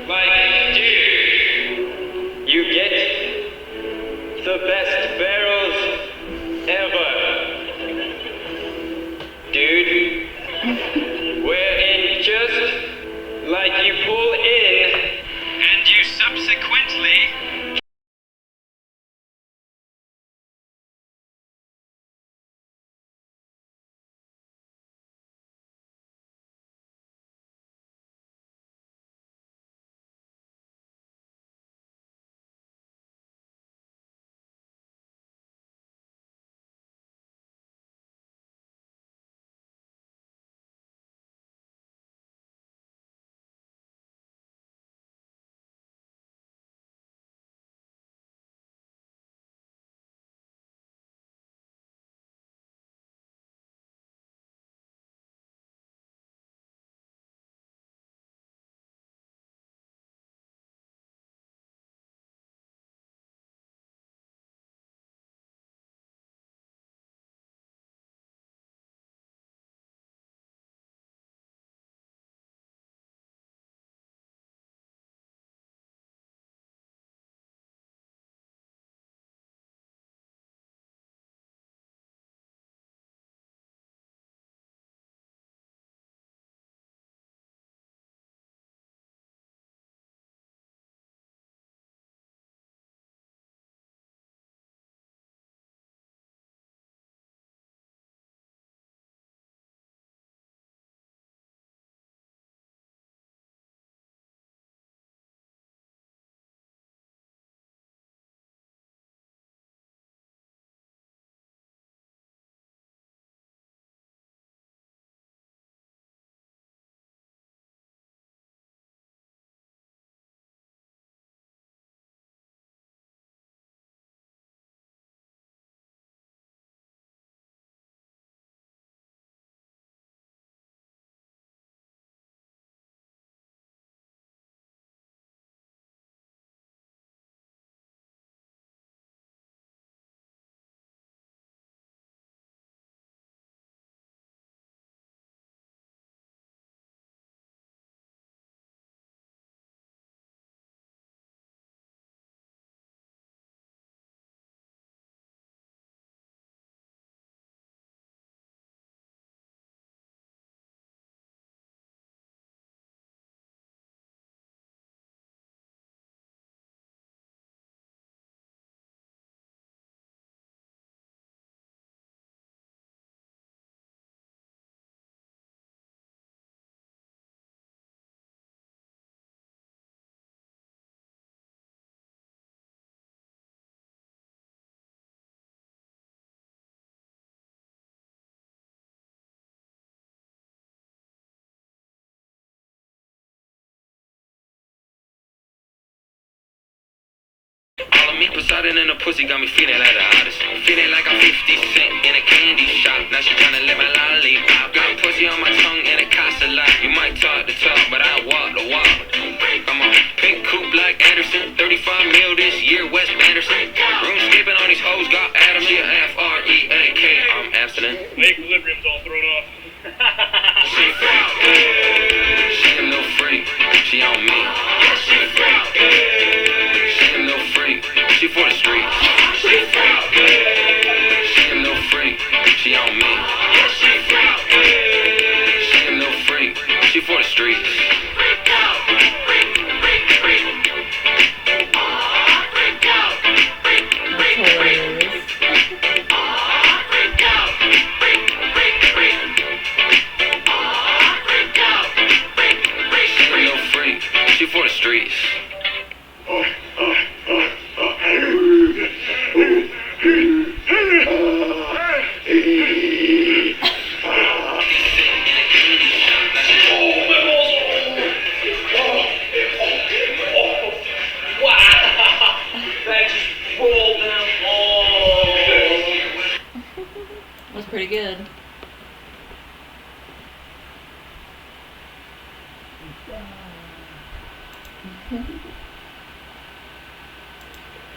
like, dude, you get the best barrels ever. Dude, me. Poseidon in a pussy got me feeling like the oddest. Feeling like I'm 50 Cent in a candy shop. Now she tryna lick my lollipop. Got pussy on my tongue and it costs a lot. You might talk the talk, but I walk the walk. I'm a pink coupe like Anderson. 35 mil this year, West Anderson. Roomscaping on these hoes, got Adam. She a F-R-E-A-K. I'm abstinent. My equilibrium's all thrown off. She a little freak, she on me. She a little freak, she for the streets. She a little freak, she on me. She a little freak, she for the streets. She for the streets. That's pretty good.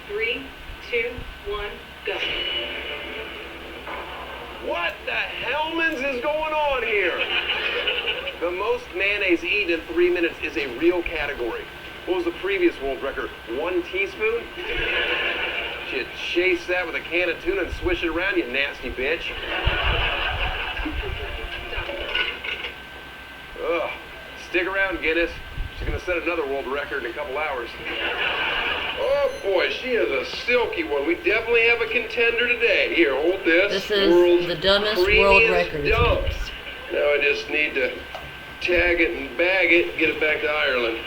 Three, two, one, go. What the hellmans is going on here? The most mayonnaise eaten in 3 minutes is a real category. What was the previous world record? 1 teaspoon? You chase that with a can of tuna and swish it around, you nasty bitch. Ugh. Stick around, Guinness. She's gonna set another world record in a couple hours. Oh boy, she is a silky one. We definitely have a contender today. Here, hold this. This is World's the dumbest world creamiest record. dumps. Now I just need to tag it and bag it and get it back to Ireland.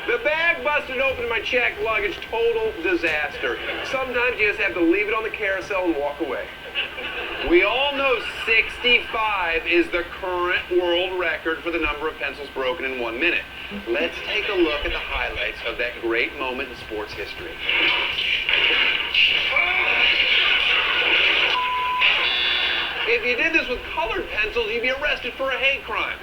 The bag busted open in my checked luggage. Total disaster. Sometimes you just have to leave it on the carousel and walk away. We all know 65 is the current world record for the number of pencils broken in 1 minute. Let's take a look at the highlights of that great moment in sports history. If you did this with colored pencils, you'd be arrested for a hate crime.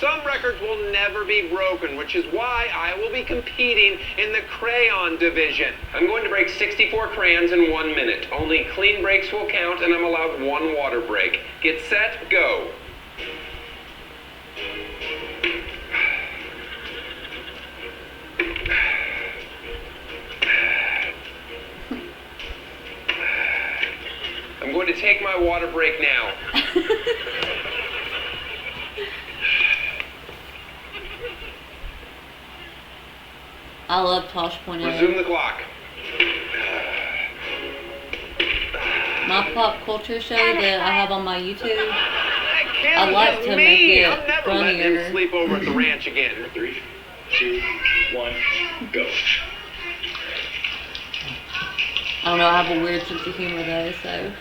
Some records will never be broken, which is why I will be competing in the crayon division. I'm going to break 64 crayons in 1 minute. Only clean breaks will count, and I'm allowed 1 water break. Get set, go. I'm going to take my water break now. I love Tosh.0. Resume the clock. My pop culture show that I have on my YouTube, Kim, I like to make it I'm never letting him funnier. sleep over at the ranch again. 3, 2, 1, go. I don't know, I have a weird sense of humor though, so.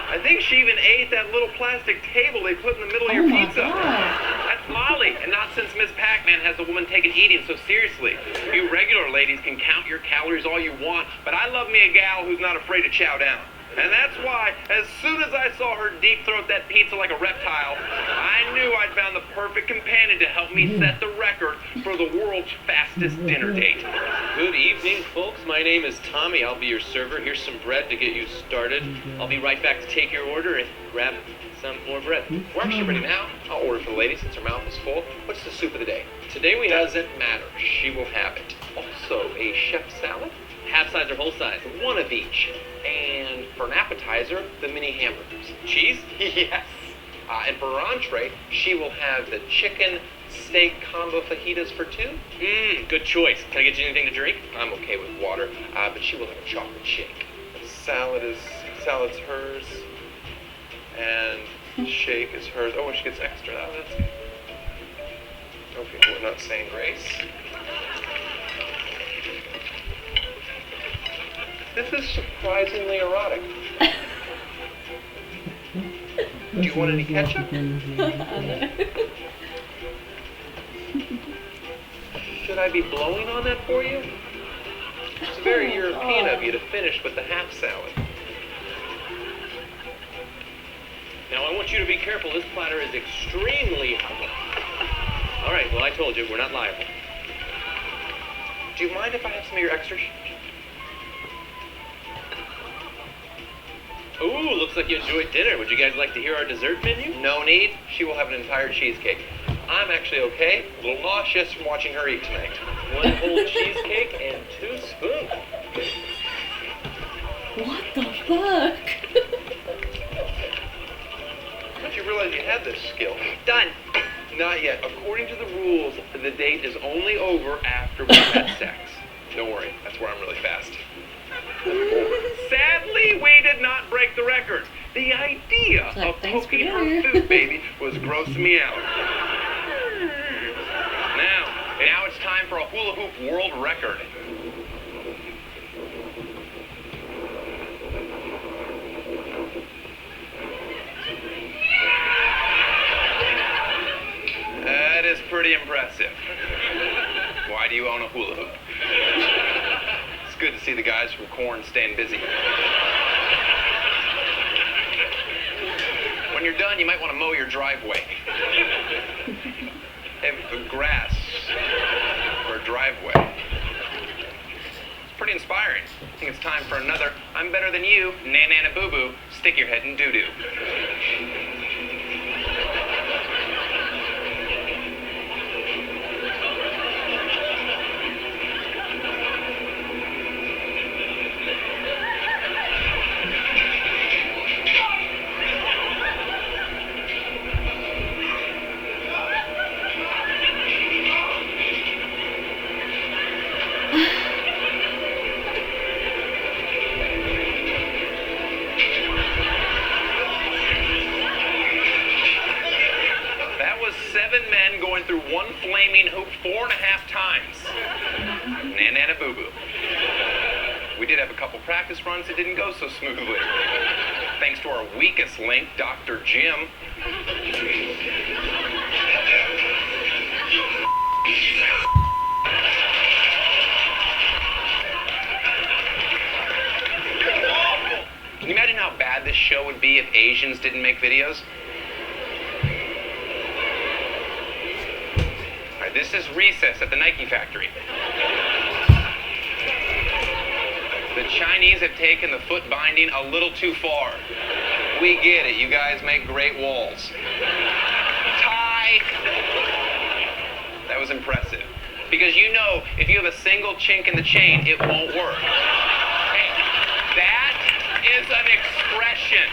I think she even ate that little plastic table they put in the middle of your pizza. That's Molly, and not since Miss Pac-Man has the woman taken eating so seriously. You regular ladies can count your calories all you want, but I love me a gal who's not afraid to chow down. And that's why, as soon as I saw her deep throat that pizza like a reptile, I knew I'd found the perfect companion to help me set the record for the world's fastest dinner date. Good evening, folks. My name is Tommy. I'll be your server. Here's some bread to get you started. I'll be right back to take your order and grab some more bread. We're actually ready now. I'll order for the lady since her mouth is full. What's the soup of the day? Today we doesn't matter. She will have it. Also, a chef salad. Half size or whole size? 1 of each. And for an appetizer, the mini hamburgers. Cheese? Yes. And for her entree, she will have the chicken steak combo fajitas for 2. Good choice. Can I get you anything to drink? I'm okay with water, but she will have a chocolate shake. Salad's hers, and shake is hers. Oh, she gets extra. That's good. Okay, we're not saying grace. This is surprisingly erotic. Do you want any ketchup? Should I be blowing on that for you? It's very European of you to finish with the half salad. Now, I want you to be careful. This platter is extremely hot. All right, well, I told you, we're not liable. Do you mind if I have some of your extras? Ooh, looks like you enjoyed dinner. Would you guys like to hear our dessert menu? No need. She will have an entire cheesecake. I'm actually okay. A little nauseous from watching her eat tonight. 1 whole cheesecake and 2 spoons. What the fuck? Don't you realize you had this skill? Done. Not yet. According to the rules, the date is only over after we've had sex. Don't worry. That's where I'm really fast. Sadly, we did not break the record. The idea of poking her food baby was grossing me out. Now it's time for a hula hoop world record. That is pretty impressive. Why do you own a hula hoop? It's good to see the guys from Korn staying busy. When you're done, you might want to mow your driveway. Have grass for a driveway. It's pretty inspiring. I think it's time for another I'm better than you, na-na-na boo-boo, stick your head in doo-doo. Through one flaming hoop 4.5 times. Na-na-na boo-boo. We did have a couple practice runs that didn't go so smoothly. Thanks to our weakest link, Dr. Jim. Can you imagine how bad this show would be if Asians didn't make videos? This is recess at the Nike factory. The Chinese have taken the foot binding a little too far. We get it. You guys make great walls. Tie. That was impressive. Because you know, if you have a single chink in the chain, it won't work. Hey, that is an expression.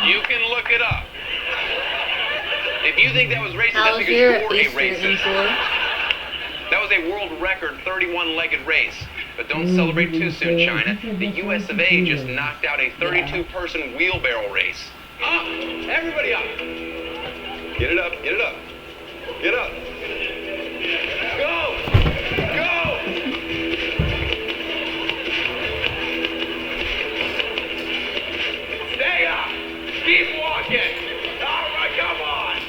You can look it up. If you think that was racist, that's because you're a racist. That was a world record 31-legged race. But don't celebrate too soon, China. The US of A just knocked out a 32-person wheelbarrow race. Up! Everybody up! Get it up, get it up. Get up. Go! Go! Stay up! Keep walking! All right, come on!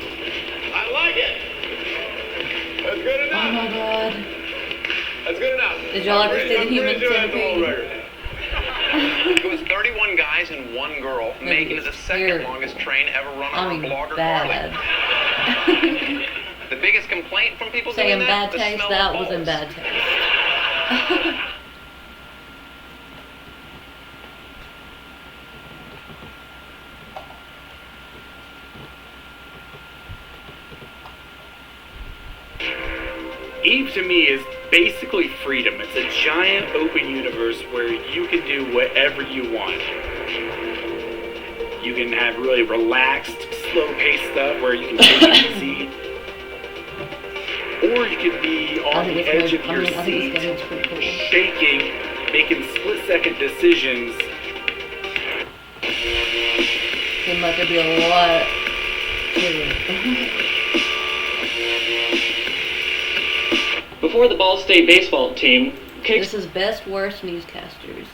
I like it. That's good enough. Oh my god. That's good enough. Did y'all ever see the Human Centipede? It was 31 guys and 1 girl, making it the second longest train ever run on a blogger Carly. The biggest complaint from people saying doing bad that, taste, the smell that of was in balls. bad taste. Eve to me is basically freedom. It's a giant open universe where you can do whatever you want. You can have really relaxed, slow-paced stuff where you can take it easy. Or you can be on the edge of your seat, shaking, making split-second decisions. Seemed like there'd be a lot to Before the Ball State baseball team kicks... This is best worst newscasters.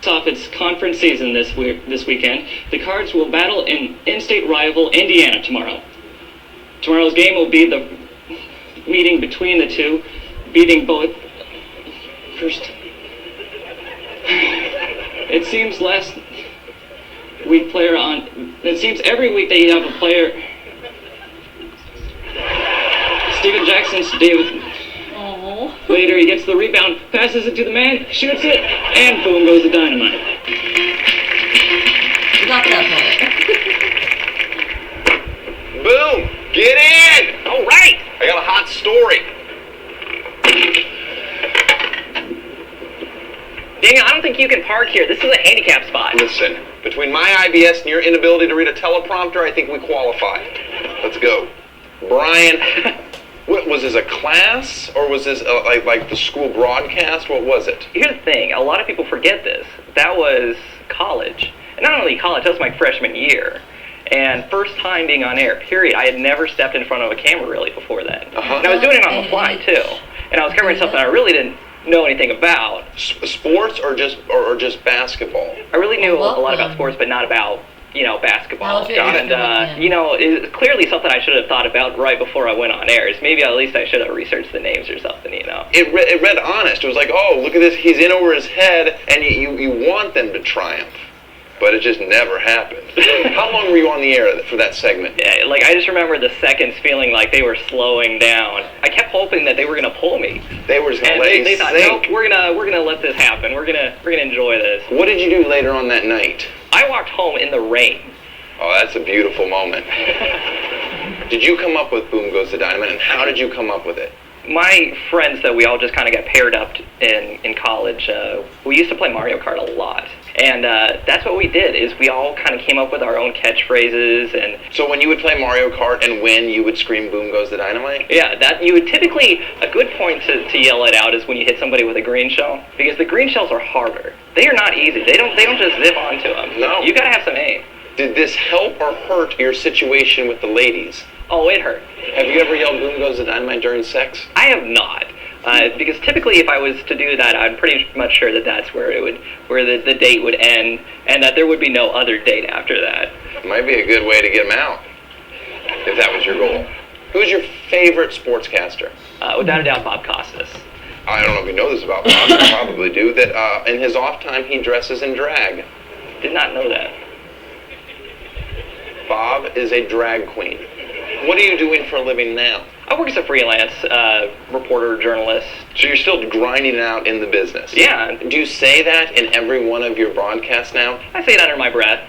Off its conference season this weekend, the Cards will battle an in-state rival, Indiana, tomorrow. Tomorrow's game will be the meeting between the two, beating both. First, it seems last week player on. It seems every week they have a player. Steven Jackson's David. Later, he gets the rebound, passes it to the man, shoots it, and boom goes the Dynamite. Got that part. Boom! Get in! All right! I got a hot story. Daniel, I don't think you can park here. This is a handicap spot. Listen, between my IBS and your inability to read a teleprompter, I think we qualify. Let's go. Brian... What was this, a class, or was this like the school broadcast? What was it? Here's the thing, a lot of people forget this. That was college. And not only college, that was my freshman year. And first time being on air, period. I had never stepped in front of a camera really before then. And I was doing it on the fly too. And I was covering something I really didn't know anything about. Sports or just basketball? I really knew a lot about sports, but not about basketball. And, it's clearly something I should have thought about right before I went on air. Is maybe at least I should have researched the names or something, It read honest. It was like, oh, look at this, he's in over his head, and you want them to triumph. But it just never happened. How long were you on the air for that segment? Yeah, I just remember the seconds feeling like they were slowing down. I kept hoping that they were going to pull me. They were just going to let you they thought, sink. nope, we're gonna let this happen. We're gonna enjoy this. What did you do later on that night? I walked home in the rain. Oh, that's a beautiful moment. Did you come up with Boom Goes the Dynamite, and how did you come up with it? My friends that we all just kind of got paired up in college, we used to play Mario Kart a lot. And that's what we did, is we all kind of came up with our own catchphrases. And so when you would play Mario Kart and win, you would scream Boom Goes the Dynamite? Yeah, that you would typically, a good point to yell it out is when you hit somebody with a green shell, because the green shells are harder. They are not easy. They don't just zip onto them. No. You gotta have some aim. Did this help or hurt your situation with the ladies? Oh, it hurt. Have you ever yelled Boom Goes the Dynamite during sex? I have not. Because typically if I was to do that, I'm pretty much sure that that's where the date would end, and that there would be no other date after that. Might be a good way to get them out, if that was your goal. Who's your favorite sportscaster? Without a doubt, Bob Costas. I don't know if you know this about Bob, I probably do, that in his off time he dresses in drag. Did not know that. Bob is a drag queen. What are you doing for a living now? I work as a freelance reporter, journalist. So you're still grinding it out in the business? Yeah. Do you say that in every one of your broadcasts now? I say it under my breath.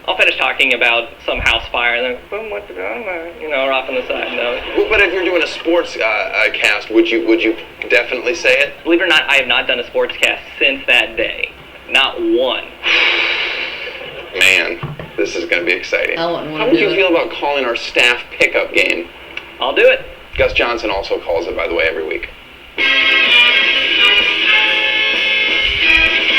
I'll finish talking about some house fire and then boom, what's going on? Or off on the side. No. Well, but if you're doing a sports cast, would you definitely say it? Believe it or not, I have not done a sports cast since that day. Not one. Man, this is going to be exciting. I wouldn't want How to would do you it. feel about calling our staff pickup game? I'll do it. Gus Johnson also calls it, by the way, every week.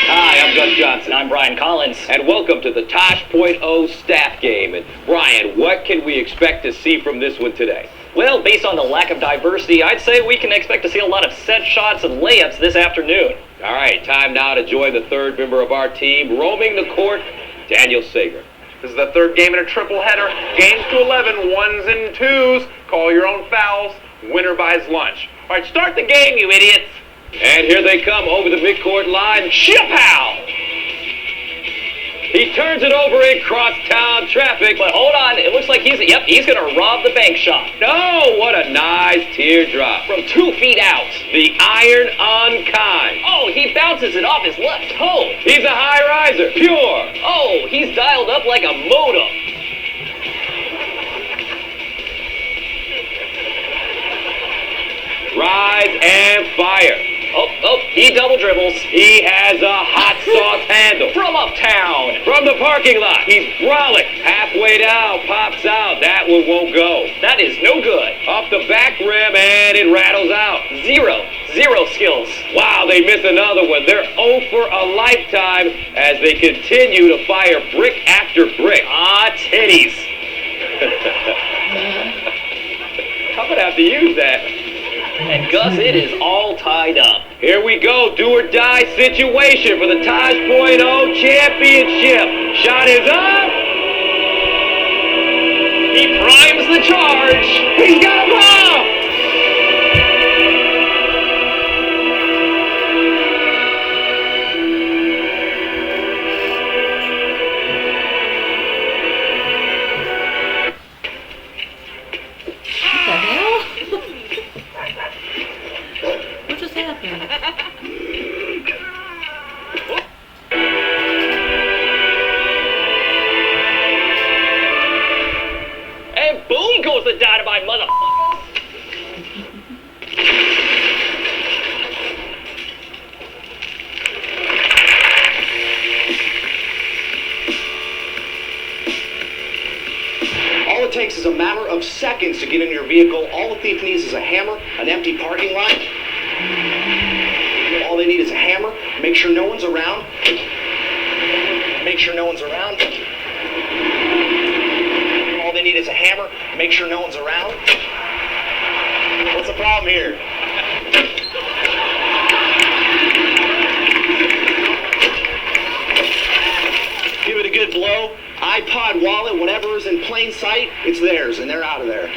Hi, I'm Gus Johnson. I'm Brian Collins. And welcome to the Tosh.0 staff game. And Brian, what can we expect to see from this one today? Well, based on the lack of diversity, I'd say we can expect to see a lot of set shots and layups this afternoon. All right, time now to join the third member of our team, roaming the court, Daniel Sager. This is the third game in a triple header. Games to 11, ones and twos. Call your own fouls. Winner buys lunch. All right, start the game, you idiots. And here they come over the midcourt line. Shapow! He turns it over in crosstown traffic. But hold on, it looks like he's going to rob the bank shot. No, what a nice teardrop. From 2 feet out. The iron on kind. Oh, he bounces it off his left toe. He's a high riser, pure. Oh, he's dialed up like a modem. Rise and fire. Oh, he double dribbles. He has a hot sauce handle. From uptown. From the parking lot. He's brolic. Halfway down, pops out. That one won't go. That is no good. Off the back rim, and it rattles out. Zero skills. Wow, they miss another one. They're 0 for a lifetime as they continue to fire brick after brick. Ah, titties. I'm going to have to use that. And Gus, it is all tied up. Here we go, do or die situation for the Tosh.0 championship. Shot is up. He primes the charge. He's got a bomb. What just happened? And boom goes the Dynamite, mother. All it takes is a matter of seconds to get in your vehicle. All the thief needs is a hammer, an empty parking lot. All they need is a hammer. Make sure no one's around. Make sure no one's around. All they need is a hammer. Make sure no one's around. What's the problem here? Give it a good blow. iPod, wallet, whatever is in plain sight, it's theirs, and they're out of there.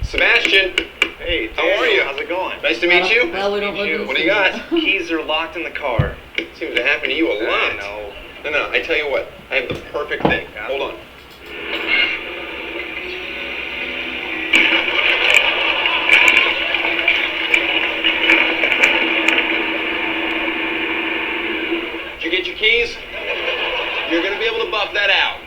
Sebastian. Hey, how are you? How's it going? Nice to meet you. Well, we don't live in What do you got? Keys are locked in the car. Seems to happen to you a lot. No, I tell you what. I have the perfect thing. Hold on. Did you get your keys? You're going to be able to buff that out.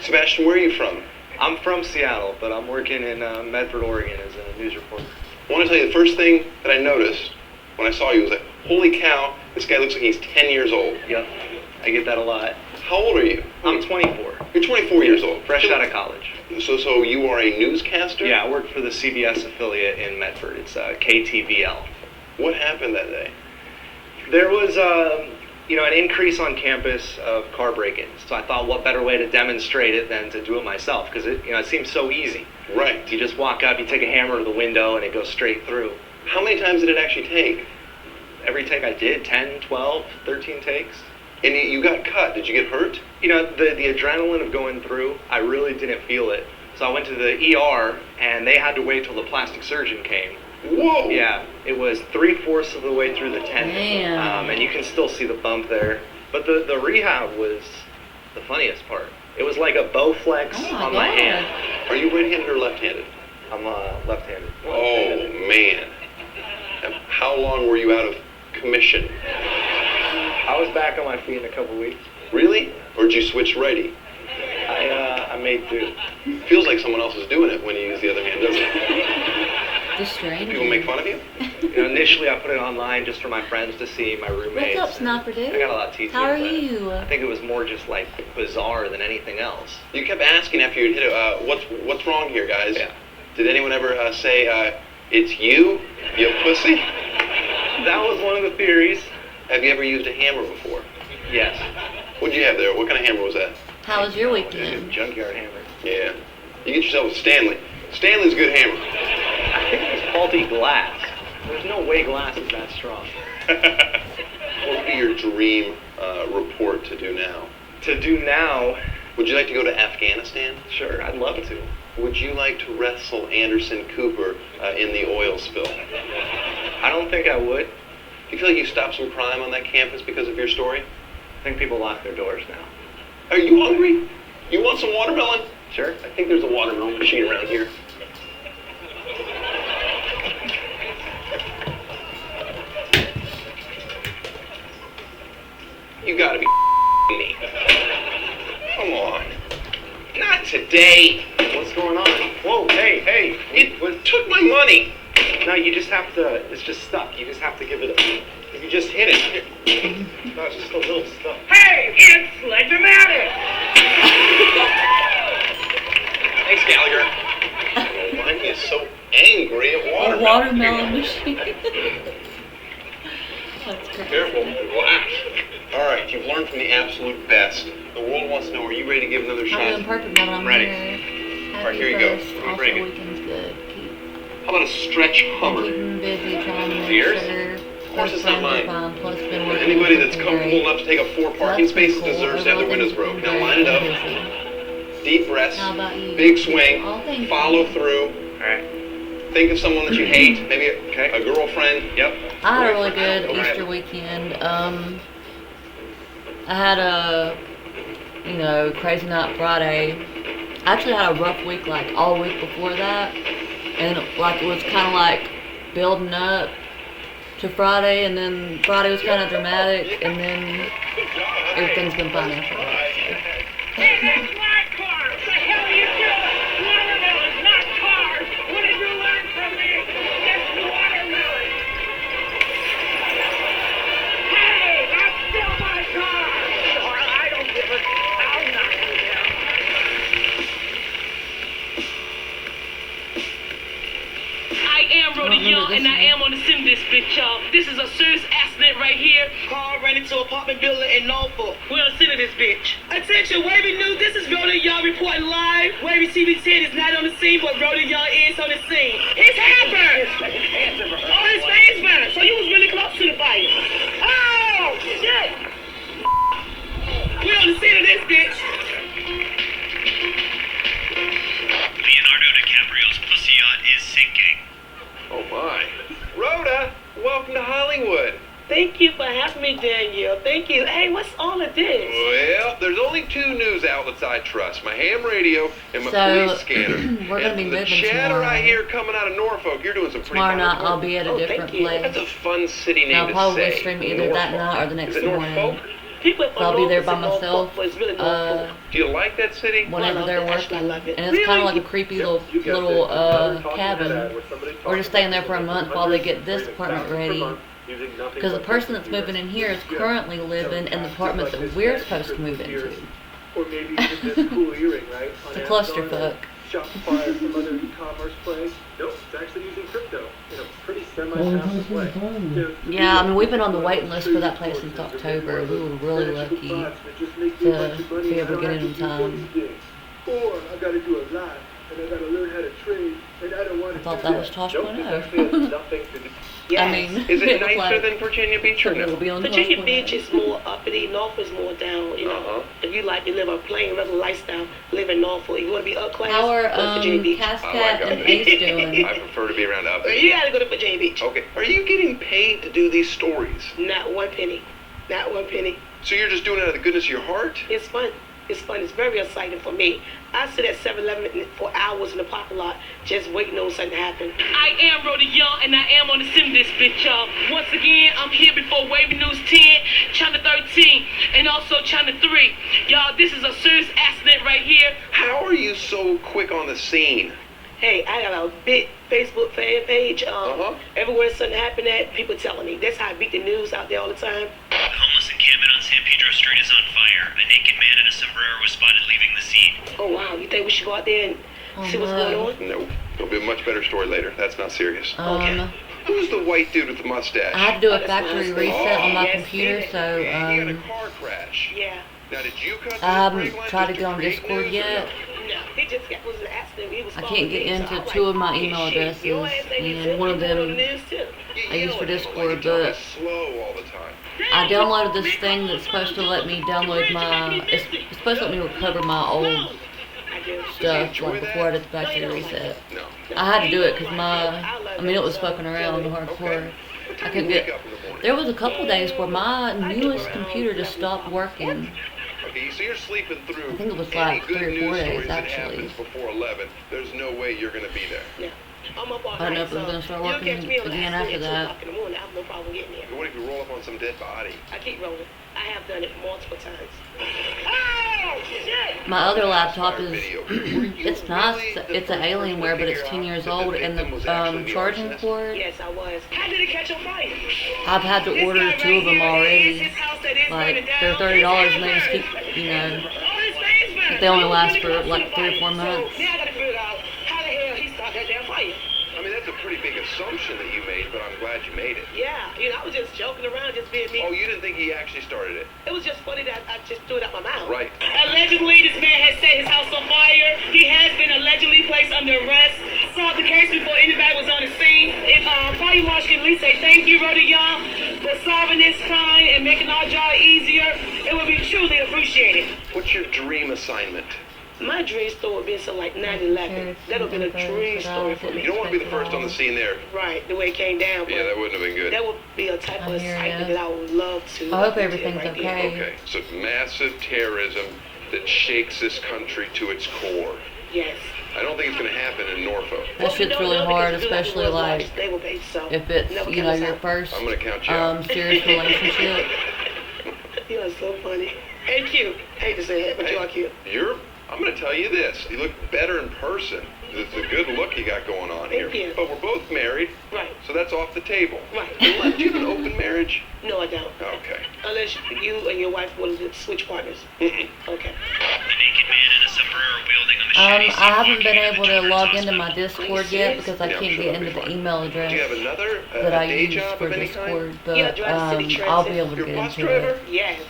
Sebastian, where are you from? I'm from Seattle, but I'm working in Medford, Oregon as a news reporter. I want to tell you the first thing that I noticed when I saw you was like, holy cow, this guy looks like he's 10 years old. Yep, I get that a lot. How old are you? I'm 24. You're 24 years old. Fresh out of college. So you are a newscaster? Yeah, I work for the CBS affiliate in Medford. It's KTVL. What happened that day? There was an increase on campus of car break-ins. So I thought, what better way to demonstrate it than to do it myself? Because it seems so easy. Right. You just walk up, you take a hammer to the window, and it goes straight through. How many times did it actually take? Every take I did, 10, 12, 13 takes. And you got cut. Did you get hurt? The adrenaline of going through, I really didn't feel it. So I went to the ER, and they had to wait till the plastic surgeon came. Whoa! Yeah, it was 3/4 of the way through the tendon. Damn. And you can still see the bump there. But the rehab was the funniest part. It was like a Bowflex on my hand. Are you right-handed or left-handed? I'm left-handed. Oh, man. How long were you out of commission? I was back on my feet in a couple weeks. Really? Or did you switch righty? I made do. Feels like someone else is doing it when you use the other hand, doesn't it? Just strange. People make fun of you? Initially, I put it online just for my friends to see, my roommates. What's up, Snapper Dude? I got a lot of TT. How are you? I think it was more just like bizarre than anything else. You kept asking after you hit it, what's wrong here, guys? Yeah. Did anyone ever say, it's you pussy? That was one of the theories. Have you ever used a hammer before? Yes. What'd you have there? What kind of hammer was that? How was your weekend? Junkyard hammer. Yeah. You get yourself a Stanley. Stanley's a good hammer. I think it was faulty glass. There's no way glass is that strong. What would be your dream report to do now? To do now? Would you like to go to Afghanistan? Sure, I'd love to. Would you like to wrestle Anderson Cooper in the oil spill? I don't think I would. Do you feel like you stopped some crime on that campus because of your story? I think people lock their doors now. Are you hungry? You want some watermelon? Sure. I think there's a watermelon machine around here. You gotta be me. Come on. Not today. What's going on? Whoa, hey. You took my money. No, you just have to, it's just stuck. You just have to give it if you just hit it. No, it's just a little stuck. Hey, it's Legimatic! Thanks, Gallagher. Why are you so angry at watermelon? A watermelon machine. That's great. Careful, relax. All right, you've learned from the absolute best. The world wants to know, are you ready to give another shot? I'm doing perfect now that I'm ready. here. Alright, here you go. Also, Bring it. weekend's good. How about a stretch Hummer? Keeping busy, trying to make Yours? sure. Of course it's not mine. Plus been working Anybody that's something comfortable great. enough to take up 4 parking spaces deserves to have their windows broke. Now line it up. Deep breaths. How about you? Big swing. All things Follow through. Alright. Think of someone that you hate. Maybe a girlfriend. Yep. I had a really good Easter weekend. I had a, crazy night Friday. I actually had a rough week, like, all week before that. And, like, it was kind of like building up to Friday, and then Friday was kind of dramatic, and then everything's been fine after that. Hey, that's my car! What the hell are you doing? Watermelon's not cars! What did you learn from me? That's watermelon! Hey, that's still my car! I don't give a... I'll knock you down. I am Rhoda Young, and I am on the sim this bitch, y'all. This is a serious accident right here. Car ran into an apartment building in Norfolk. We're on the scene of this bitch. Attention, Wavy News, this is Rhoda Young reporting live. Wavy TV10 is not on the scene, but Rhoda Young is on the scene. His hair burned! Oh, his face burned! So you was really close to the fire. Oh, shit! We're on the scene of this bitch. Leonardo DiCaprio's pussy yacht is sinking. Oh my. Rhoda, welcome to Hollywood. Thank you for having me, Danielle. Thank you. Hey, what's all of this? Well, there's only 2 news outlets I trust, my ham radio and my So, police scanner. we're going to be the moving chatter tomorrow. I hear coming out of Norfolk, you're doing some pretty Tomorrow fun night reporting. I'll be at a different place. That's a fun city name I'll to probably say. stream either that night or the next Is it morning. Norfolk? People So I'll be there by myself. Do you like that city? Whenever they're working, and it's kind of like a creepy little cabin. We're just staying there for a month while they get this apartment ready. Because the person that's moving in here is currently living in the apartment that we're supposed to move into. Or maybe even this cool earring, right? It's a clusterfuck. Shopify or some other e-commerce play. Nope, it's actually using crypto in a pretty semi-passive way. Yeah, I mean, we've been on the waiting list for that place since October. We were really lucky to be able to get it in time. Or I gotta do a lot, and I gotta learn how to trade, and I don't want to. I thought that was Tosh 1.0. I mean, Is it nicer like than Virginia Beach or no? Virginia Beach is more uppity, Norfolk is more down, you know. If you like to live a plain, regular lifestyle, live in Norfolk. You want to be up class, How are go to Virginia Beach. Cascat and Ace doing? I prefer to be around up. You gotta go to Virginia Beach. Okay. Are you getting paid to do these stories? Not one penny. Not one penny. So you're just doing it out of the goodness of your heart? It's fun. It's fun. It's very exciting for me. I sit at 7-Eleven for hours in the parking lot just waiting on something to happen. I am Rhoda Young, and I am on the sim this bitch, y'all. Once again, I'm here before Wavy News 10, Channel 13, and also Channel 3. Y'all, this is a serious accident right here. How are you so quick on the scene? Hey, I got a big Facebook fan page. Everywhere something happened at, people telling me. That's how I beat the news out there all the time. The homeless encampment on San Pedro Street is on fire. A naked man in a sombrero was spotted leaving the scene. Oh, wow. You think we should go out there and see what's going on? No. There'll be a much better story later. That's not serious. Okay. Who's the white dude with the mustache? I had to do a factory reset on my computer, so He had a car crash. Yeah. Now, did you cut I haven't tried to get on Discord yet. No, he just was in an accident. He was I can't get into 2 of my email addresses, and one of them I use for Discord, but I downloaded this thing that's supposed to let me download my, it's supposed to let me recover my old stuff, like before I did the factory reset. I had to do it because it was fucking around hardcore. I couldn't get, there was a couple days where my newest computer just stopped working. Okay, so you're sleeping through. I think it was like 3 or 4 days, that actually. happens before 11. There's no way you're gonna be there. Yeah. I'm up all I don't know night, if it was so going to start you'll working catch me on the again accident after at 2 that. o'clock in the morning. I have no problem getting there. What if you roll up on some dead body? I keep rolling. I have done it multiple times. Oh, shit! My other laptop is, it's nice, it's an Alienware, but it's 10 years old, and the charging cord, Yes, I was. How did it catch on fire? I've had to order 2 of them already. Like, they're $30 and they just keep, they only last for like 3 or 4 months. Now I gotta figure out how the hell he started that damn fire. I mean, that's a pretty big assumption that you made, but I'm glad you made it. Yeah, I was just joking around, just being me. Oh, you didn't think he actually started it? It was just funny that I just threw it out my mouth. Right. Allegedly, this man has set his house on fire. He has been allegedly placed under arrest. Solved the case before anybody was on the scene. If Fire Wash can at least say thank you, Rhoda Young, for solving this crime and making our job easier, it would be truly appreciated. What's your dream assignment? My dream story would be something like 9/11. That would have been a dream story for me. You don't want to be the first on the scene there. Right, the way it came down. Yeah, that wouldn't have been good. That would be a type of assignment that I would love to. I hope everything's okay. Okay, so massive terrorism that shakes this country to its core. Yes. I don't think it's going to happen in Norfolk. That shit's really hard, especially like if it's your first I'm going to count you out. serious relationship. You are so funny. And cute. Hate to say it, but you are cute. I'm going to tell you this. You look better in person. It's a good look you got going on here. Thank you. But we're both married. Right. So that's off the table. Right. Do you have an open marriage? No, I don't. Okay. Unless you and your wife want to switch partners. Okay. The naked man in a sombrero wielding a machete. I haven't been able to log into my Discord yet because I can't get into the email address Do you have another that I day use job for of any Discord, kind? but Yeah, I'll be able to You're get a bus into driver? it. Yes.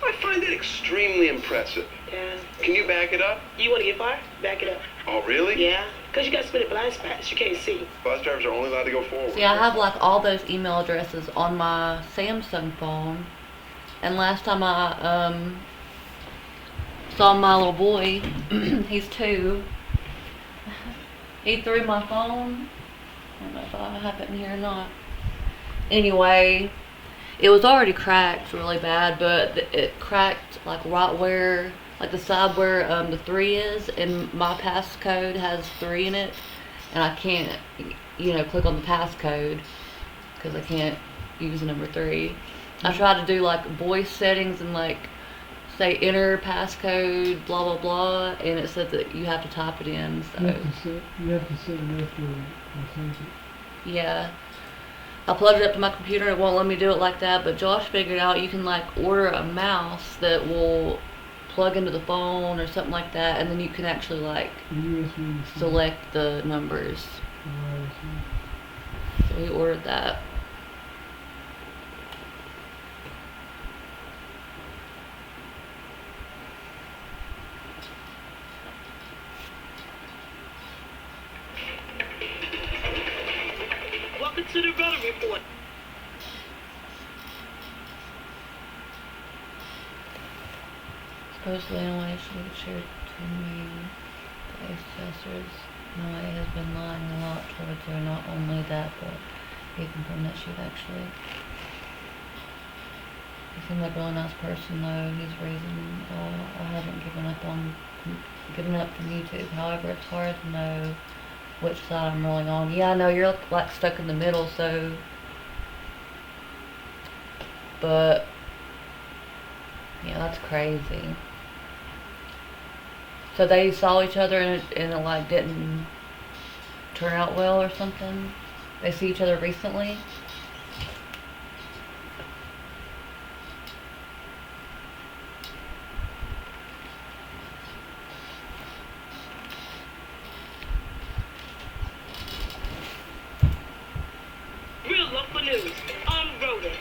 I find it extremely impressive. Yeah. Can you back it up? You want to get fired? Back it up. Oh, really? Yeah. Because you got to split blind spots. You can't see. Bus drivers are only allowed to go forward. See, I have like all those email addresses on my Samsung phone, and last time I saw my little boy, he's 2, he threw my phone. I don't know if I have it in here or not. Anyway, it was already cracked really bad, but it cracked like right where, like the side where the 3 is, and my passcode has 3 in it, and I can't, click on the passcode because I can't use the number 3. I tried to do like voice settings and like say enter passcode blah blah blah, and it said that you have to type it in. So you have to set it after I take it. yeah. I plugged it up to my computer and it won't let me do it like that, but Josh figured out you can like order a mouse that will plug into the phone or something like that, and then you can actually like select the numbers. So he ordered that. Welcome to the Road Report. Supposedly in a way she shared to me the Exes Noe has been lying a lot towards her. Not only that, but he confirmed that she'd actually. He seemed like a really nice person though. He's raising. I haven't given up from YouTube. However, it's hard to know which side I'm really on. Yeah, I know you're like stuck in the middle, so. But yeah, that's crazy. So they saw each other and it like didn't turn out well or something? They see each other recently? Real local news. Rhoda.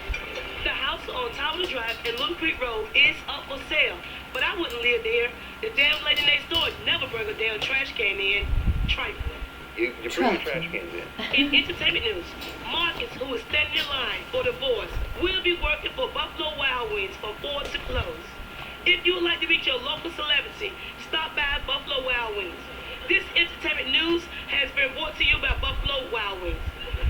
The house on Tower Drive and Little Creek Road is up for sale, but I wouldn't live there. The damn lady next door never bring a damn trash can in. Trifling. You bring the trash cans in. In entertainment news, Marcus, who is standing in line for divorce, will be working for Buffalo Wild Wings from 4 to close. If you would like to reach your local celebrity, stop by Buffalo Wild Wings. This entertainment news has been brought to you by Buffalo Wild Wings.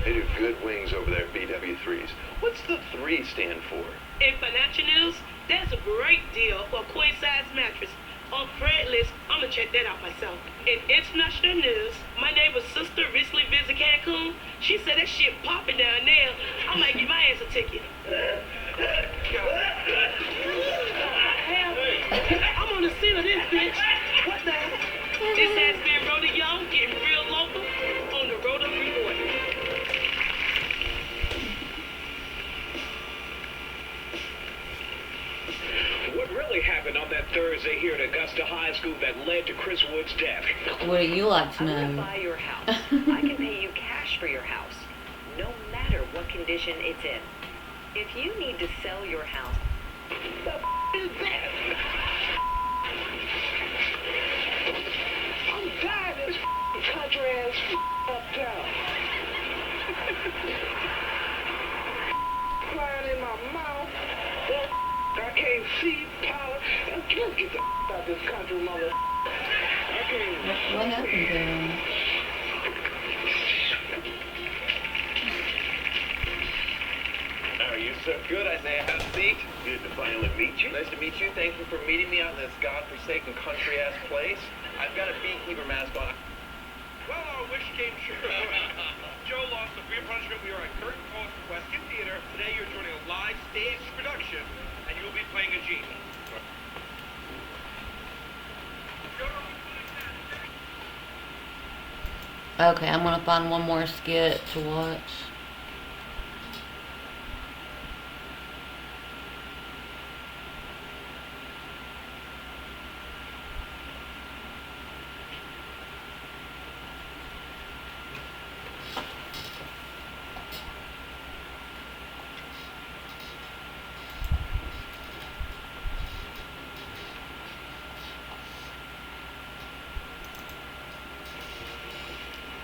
They do good wings over there, BW3s. What's the 3 stand for? In financial news, there's a great deal for a queen-size mattress on Craigslist. I'm gonna check that out myself. In international news, my neighbor's sister recently visited Cancun. She said that shit popping down there. I might give my ass a ticket. I'm on the scene of this bitch. What the hell? This has been Rhoda Young getting real local on the Rhoda Report. What really happened happened on that Thursday here at Augusta High School that led to Chris Wood's death. What do you like to I'm gonna know? buy your house. I can pay you cash for your house, no matter what condition it's in. If you need to sell your house, the f*** is that? I'm tired of this country ass uptown. Flying in my mouth. I can't see power. Let's get the out of this country, mother. I can't. What happened to him? How are you, sir? Good, I say. Have a seat. Good to finally meet you. Nice to meet you. Thank you for meeting me out in this godforsaken country-ass place. I've got a beekeeper mask on. Well, our wish came true. Joe lost the free punishment. We are at Curtain Call's Westgate Theater. Today you're joining a live stage production, and you'll be playing a genie. Okay, I'm gonna find one more skit to watch.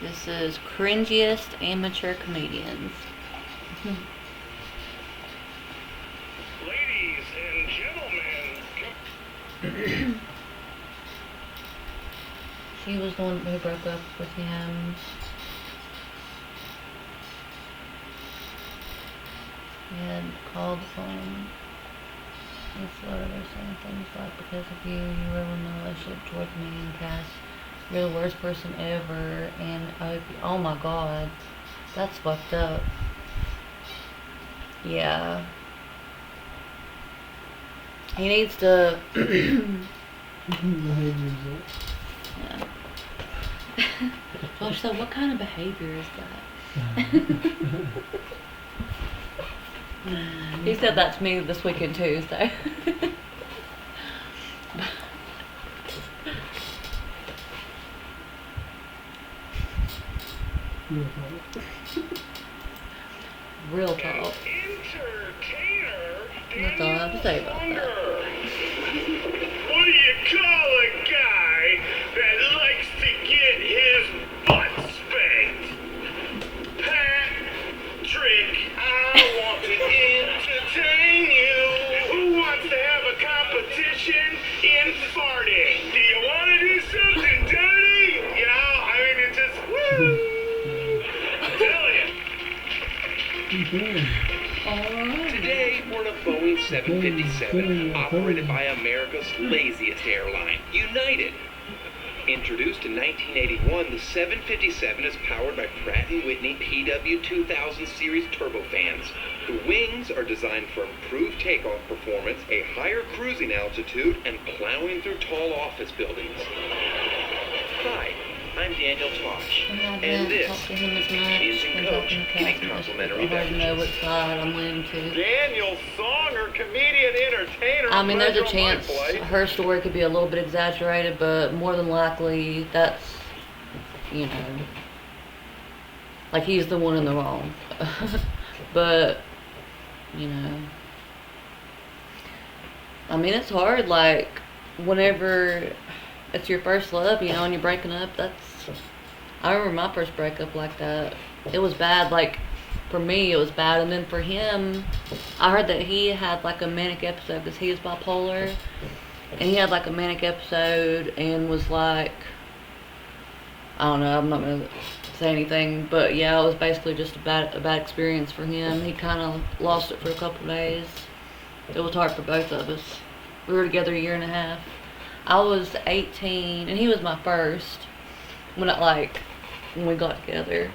This is cringiest amateur comedians. Ladies and gentlemen, She was the one who broke up with him. He had called the phone. He started saying things like, because of you, you ruined my relationship towards me and Cass. You're the worst person ever, and oh my god, that's fucked up. Yeah. He needs to... Yeah. Josh, so what kind of behavior is that? He said that to me this weekend too, so... Real talk. That's all I have to say about that. what do you call a guy that likes to get his butt spanked? Patrick, I want to entertain you. Who wants to have a competition in farting? Do you want to do something dirty? You know, I mean, it's just, woo! I'm telling you. Today, we're in a Boeing 757, operated by America's laziest airline, United. Introduced in 1981, the 757 is powered by Pratt & Whitney PW2000 series turbofans. The wings are designed for improved takeoff performance, a higher cruising altitude, and plowing through tall office buildings. Hi, I'm Daniel Tosh, and this is your coach getting complimentary I know what side I'm leaning to. Daniel, songer, comedian, entertainer. I mean, there's a chance her story could be a little bit exaggerated, but more than likely, that's, you know, like he's the one in the wrong. But, you know, I mean, it's hard, like, whenever it's your first love, you know, and you're breaking up, I remember my first breakup like that. It was bad, like, for me, it was bad, and then for him, I heard that he had, like, a manic episode, because he was bipolar, and he had, like, a manic episode, and was, like, I don't know, I'm not going to say anything, but, yeah, it was basically just a bad experience for him. He kind of lost it for a couple days. It was hard for both of us. We were together a year and a half. I was 18, and he was my first, when we got together,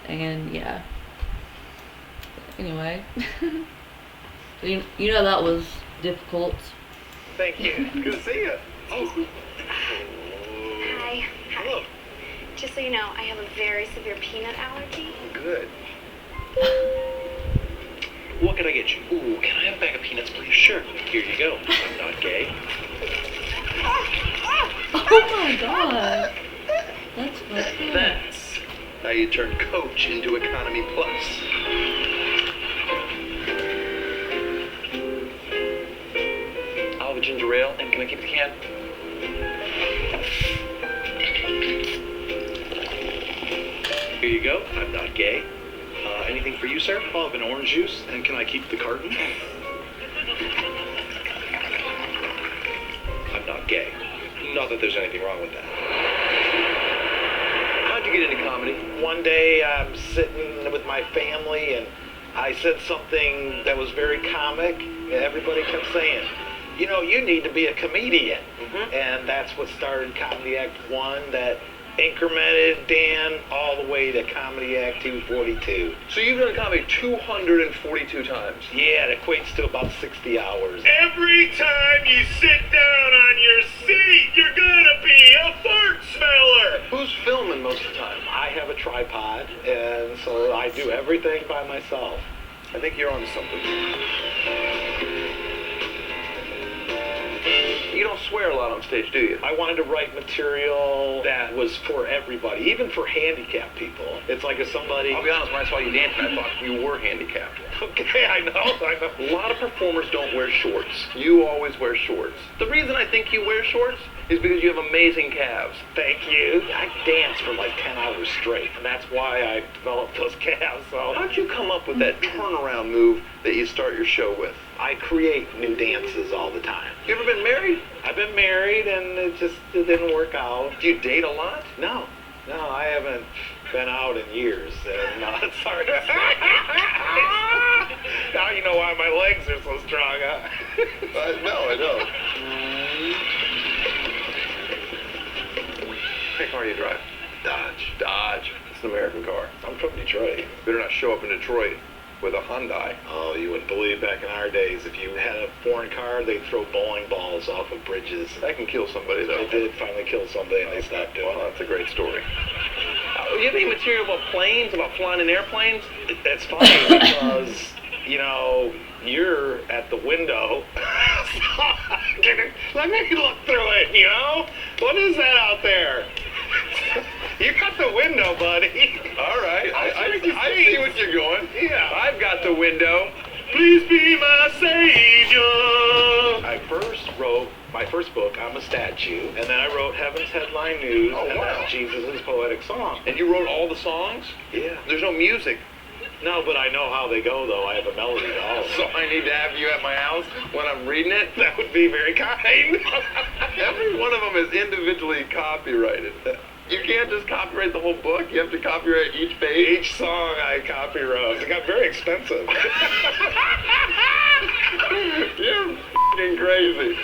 and, yeah. Anyway, you know that was difficult. Thank you. Good to see you. Oh. Hi. Hello. Just so you know, I have a very severe peanut allergy. Good. What can I get you? Ooh, can I have a bag of peanuts, please? Sure. Here you go. I'm not gay. Oh my god. That's fucked up. That's how you turn Coach into Economy Plus. I'll have a ginger ale, and can I keep the can? Here you go. I'm not gay. Anything for you, sir? I'll have an orange juice, and can I keep the carton? I'm not gay. Not that there's anything wrong with that. How'd you get into comedy? One day I'm sitting with my family and I said something that was very comic, and everybody kept saying, you know, you need to be a comedian. And that's what started Comedy Act 1, that incremented Dan all the way to Comedy Act 242. So you've done comedy 242 times? Yeah, it equates to about 60 hours. Every time you sit down on your seat, you're gonna be a fart smeller. Who's filming most of the time? I have a tripod, and so I do everything by myself. I think you're onto something. You don't swear a lot on stage, do you? I wanted to write material that was for everybody, even for handicapped people. It's like if somebody... I'll be honest, when I saw you dancing, I thought you were handicapped. Okay, I know. A lot of performers don't wear shorts. You always wear shorts. The reason I think you wear shorts is because you have amazing calves. Thank you. I danced for like 10 hours straight, and that's why I developed those calves. So how'd you come up with that turnaround move that you start your show with? I create new dances all the time. You ever been married? I've been married, and it didn't work out. Do you date a lot? No, I haven't been out in years. No, sorry. Now you know why my legs are so strong, huh? No, I don't. What car do you drive? Dodge. It's an American car. I'm from Detroit. Better not show up in Detroit with a Hyundai. Oh, you wouldn't believe back in our days, if you had a foreign car, they'd throw bowling balls off of bridges. That can kill somebody, though. They did finally kill somebody, and they stopped doing Well, it. that's a great story. You have any material about planes, about flying in airplanes? That's funny because, you know, you're at the window. Let me look through it, you know? What is that out there? You got the window, buddy. All right. I see what you're going. Yeah. I've got the window. Please be my savior. I first wrote my first book, I'm a Statue, and then I wrote Heaven's Headline News, and then Jesus' Poetic Song. And you wrote all the songs? Yeah. There's no music. No, but I know how they go, though. I have a melody to all of them. So I need to have you at my house when I'm reading it? That would be very kind. Every one of them is individually copyrighted. You can't just copyright the whole book. You have to copyright each page. Each song I copyright. It got very expensive. You're f***ing crazy.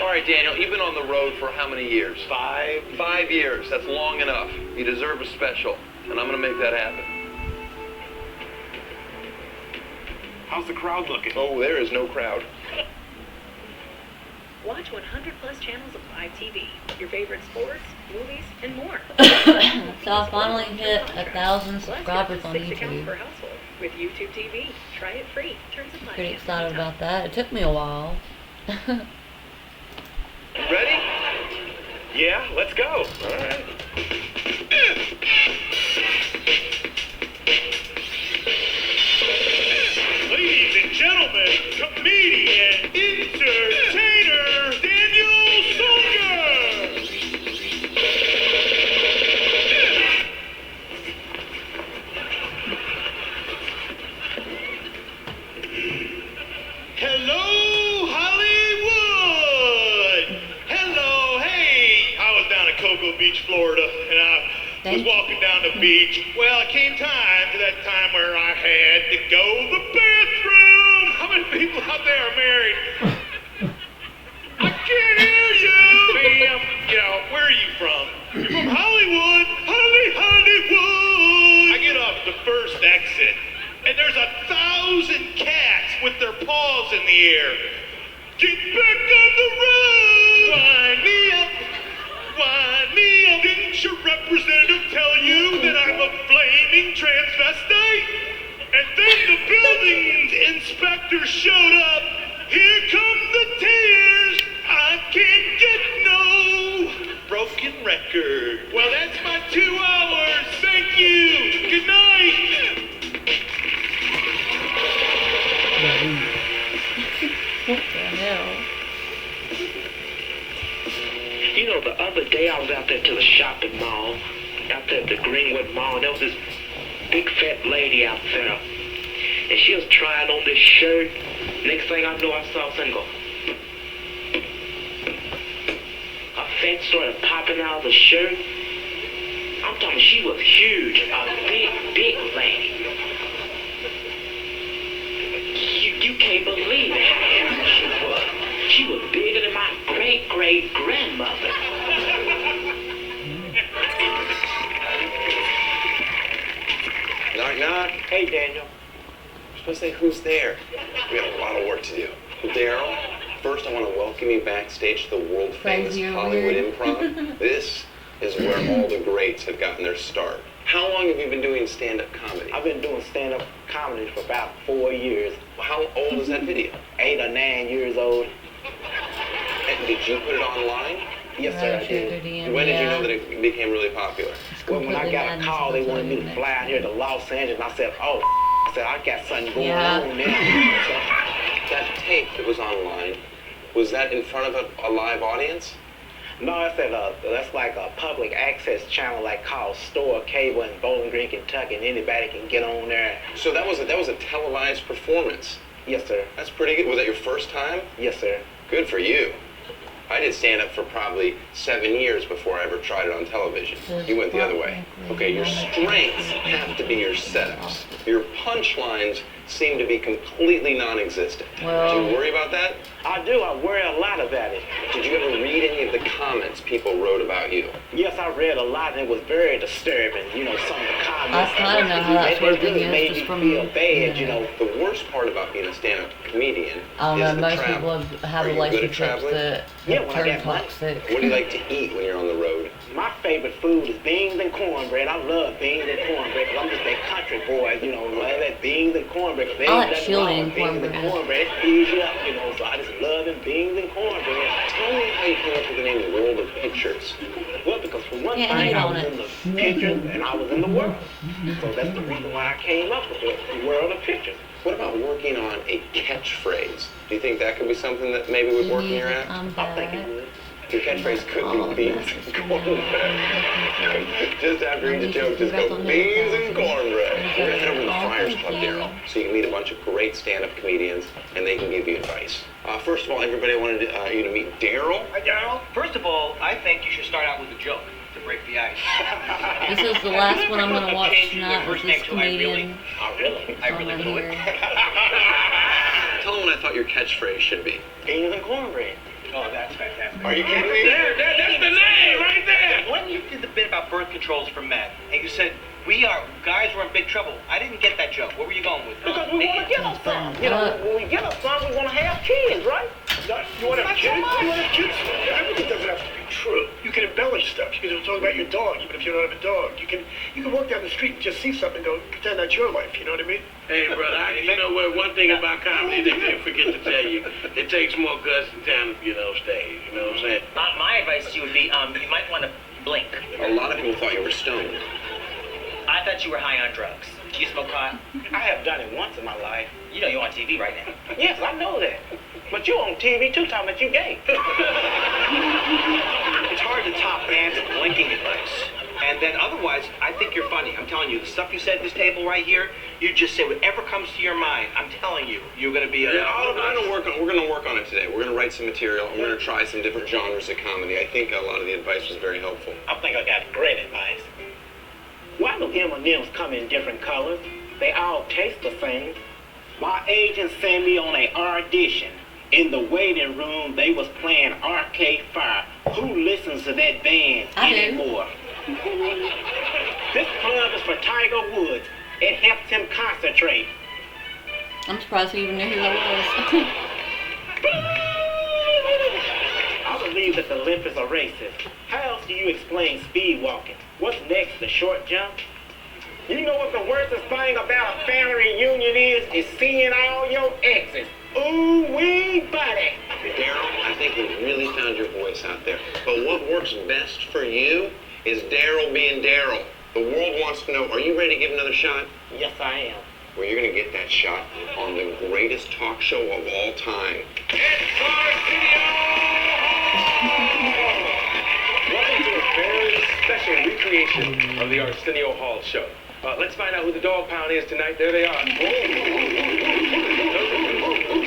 All right, Daniel, you've been on the road for how many years? 5. 5 years. That's long enough. You deserve a special, and I'm going to make that happen. How's the crowd looking? Oh, there is no crowd. Watch 100 plus channels of live TV, your favorite sports, movies, and more. So I finally hit 1,000 subscribers on $6 YouTube. per household with YouTube TV. Try it free. Terms apply. Pretty excited about that. It took me a while. Ready? Yeah, let's go. All right. Ladies and gentlemen, comedian, entertainer, Daniel Soldier. Hello, Hollywood. Hello, hey. I was down at Cocoa Beach, Florida, and I was walking down the beach. Well, it came time to that time where I had to go to the bathroom. How many people out there are married? I can't hear you. Ma'am, you know, where are you from? You're from Hollywood. Hollywood. I get off the first exit, and there's 1,000 cats with their paws in the air. Get back on the road. Wind me up. Wind me up. Didn't your representative tell you that I'm a flaming transvestite? And then the buildings in Inspector showed up. Here come the tears. I can't get no broken record. Well, that's my 2 hours. Thank you. Good night. What the hell? You know, the other day I was out there to the shopping mall, out there at the Greenwood Mall, and there was this big fat lady out there. And she was trying on this shirt. Next thing I know, I saw something go. Her fat sort of popping out of the shirt. I'm talking, she was huge. A big, big lady. You can't believe it how huge she was. She was bigger than my great-great-grandmother. Knock, knock. Hey, Daniel. You're supposed to say, who's there? We got a lot of work to do. Daryl, first I want to welcome you backstage to the world-famous Hollywood Improv. This is where all the greats have gotten their start. How long have you been doing stand-up comedy? I've been doing stand-up comedy for about 4 years. How old is that video? 8 or 9 years old. And did you put it online? Yes, sir, I did. When did you know that it became really popular? Well, when I got a call, they wanted me to fly out here to Los Angeles, and I said, oh, I said, I got something going on now. That tape that was online, was that in front of a live audience? No, that's like a public access channel like called Store Cable in Bowling Green, Kentucky, and anybody can get on there. So that was a televised performance? Yes, sir. That's pretty good. Was that your first time? Yes, sir. Good for you. I did stand-up for probably 7 years before I ever tried it on television. You went the other way. Okay, your strengths have to be your setups. Your punchlines seem to be completely non-existent. Well, do you worry about that? I do. I worry a lot about it. Did you ever read any of the comments people wrote about you? Yes, I read a lot, and it was very disturbing. You know, some of the comments. I kind of know how that sort of thing is, made just me from feel bad, you know. The worst part about being a stand-up comedian I don't know, is the most travel. people have Are you good at relationships traveling? that Yeah, when I turn got money. toxic. What do you like to eat when you're on the road? My favorite food is beans and cornbread. I love beans and cornbread because I'm just that country boy, you know, love that beans and cornbread. I like chili and cornbread. Beans and cornbread, it feeds you up, you know, so I just love them beans and cornbread. Tell me how you came up with the name World of Pictures. Well, because for one thing, I was in the pictures and I was in the world. So that's the reason why I came up with the World of Pictures. What about working on a catchphrase? Do you think that could be something that maybe would work in your act? I think it would. Your catchphrase could be beans and cornbread. Just after each joke, just go beans and cornbread. We're gonna head over to the Friars Club, Daryl, so you can meet a bunch of great stand-up comedians, and they can give you advice. First of all, everybody, I wanted you to meet Daryl. Hi, Daryl. First of all, I think you should start out with a joke to break the ice. This is the last one I'm going to watch tonight with this comedian. I really would. Tell them what I thought your catchphrase should be. Beans and cornbread. Oh, that's fantastic. Are you kidding me? That's the name right there. When you did the bit about birth controls for men, and you said, guys were in big trouble. I didn't get that joke. Where were you going with it? Because we want to get us some. You know, when we get us some, we want to have kids, right? You want to have kids? You want to have kids? Everything doesn't have to be true. You can embellish stuff. You can talk about your dog, even if you don't have a dog. You can walk down the street and just see something and go, pretend that's your life. You know what I mean? Hey, brother, you know what? One thing about comedy, they forget to tell you, it takes more guts and talent to get on stage. You know what I'm saying? My advice to you would be, you might want to blink. A lot of people thought you were stoned. I thought you were high on drugs. Do you smoke pot? I have done it once in my life. You know you're on TV right now. Yes, I know that. But you're on TV too, talking about you gay. It's hard to top Ant's blinking advice. And then otherwise, I think you're funny. I'm telling you, the stuff you said at this table right here, you just say whatever comes to your mind. I'm telling you, you're going to be a... We're going to work on it today. We're going to write some material. We're going to try some different genres of comedy. I think a lot of the advice was very helpful. I think I got great advice. Why do M&Ms come in different colors? They all taste the same. My agent sent me on an audition. In the waiting room, they was playing Arcade Fire. Who listens to that band anymore? This club is for Tiger Woods. It helps him concentrate. I'm surprised he even knew who that was. I believe that the Olympics are racist. How else do you explain speed walking? What's next, the short jump? You know what the worstest thing about a family reunion is is seeing all your exes. Ooh wee, buddy. Daryl, I think we've really found your voice out there. But what works best for you is Daryl being Daryl. The world wants to know, are you ready to give another shot? Yes, I am. Well, you're going to get that shot on the greatest talk show of all time. Welcome to a very special recreation of the Arsenio Hall show. Let's find out who the dog pound is tonight. There they are.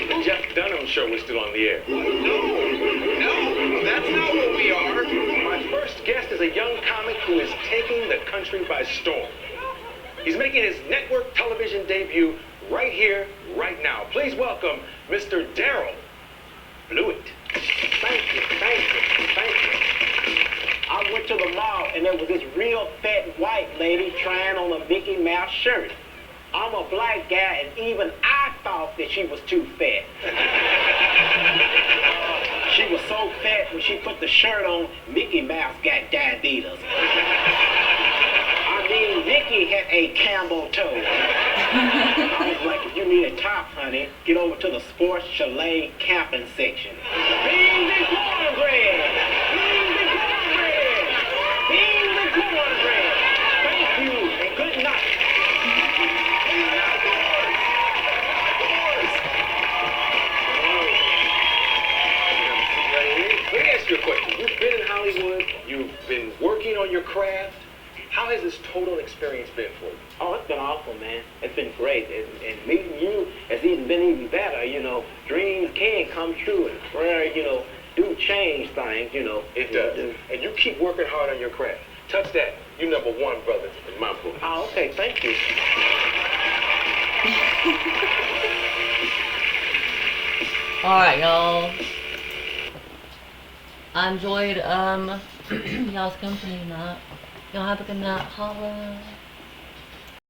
The Jeff Dunham show is still on the air. No, that's not what we are. My first guest is a young comic who is taking the country by storm. He's making his network television debut right here, right now. Please welcome Mr. Daryl. Blewett. Thank you. I went to the mall and there was this real fat white lady trying on a Mickey Mouse shirt. I'm a black guy and even I thought that she was too fat. She was so fat when she put the shirt on, Mickey Mouse got diabetes. I mean, Mickey had a camel toe. I was like, if you need a top, honey, get over to the Sports Chalet camping section. Beans and cornbread! Beans and cornbread! Beans and cornbread! Thank you and good night. Let me ask you a question. You've been in Hollywood, you've been working on your craft. How has this total experience been for you? Oh, it's been awful, man. It's been great. And meeting you has been even better, you know. Dreams can come true and prayer, you know, do change things, you know. It does. And you keep working hard on your craft. Touch that. You number one, brother, in my book. Oh, okay. Thank you. Alright, y'all. I enjoyed y'all's company tonight. Y'all have a good night. Holla.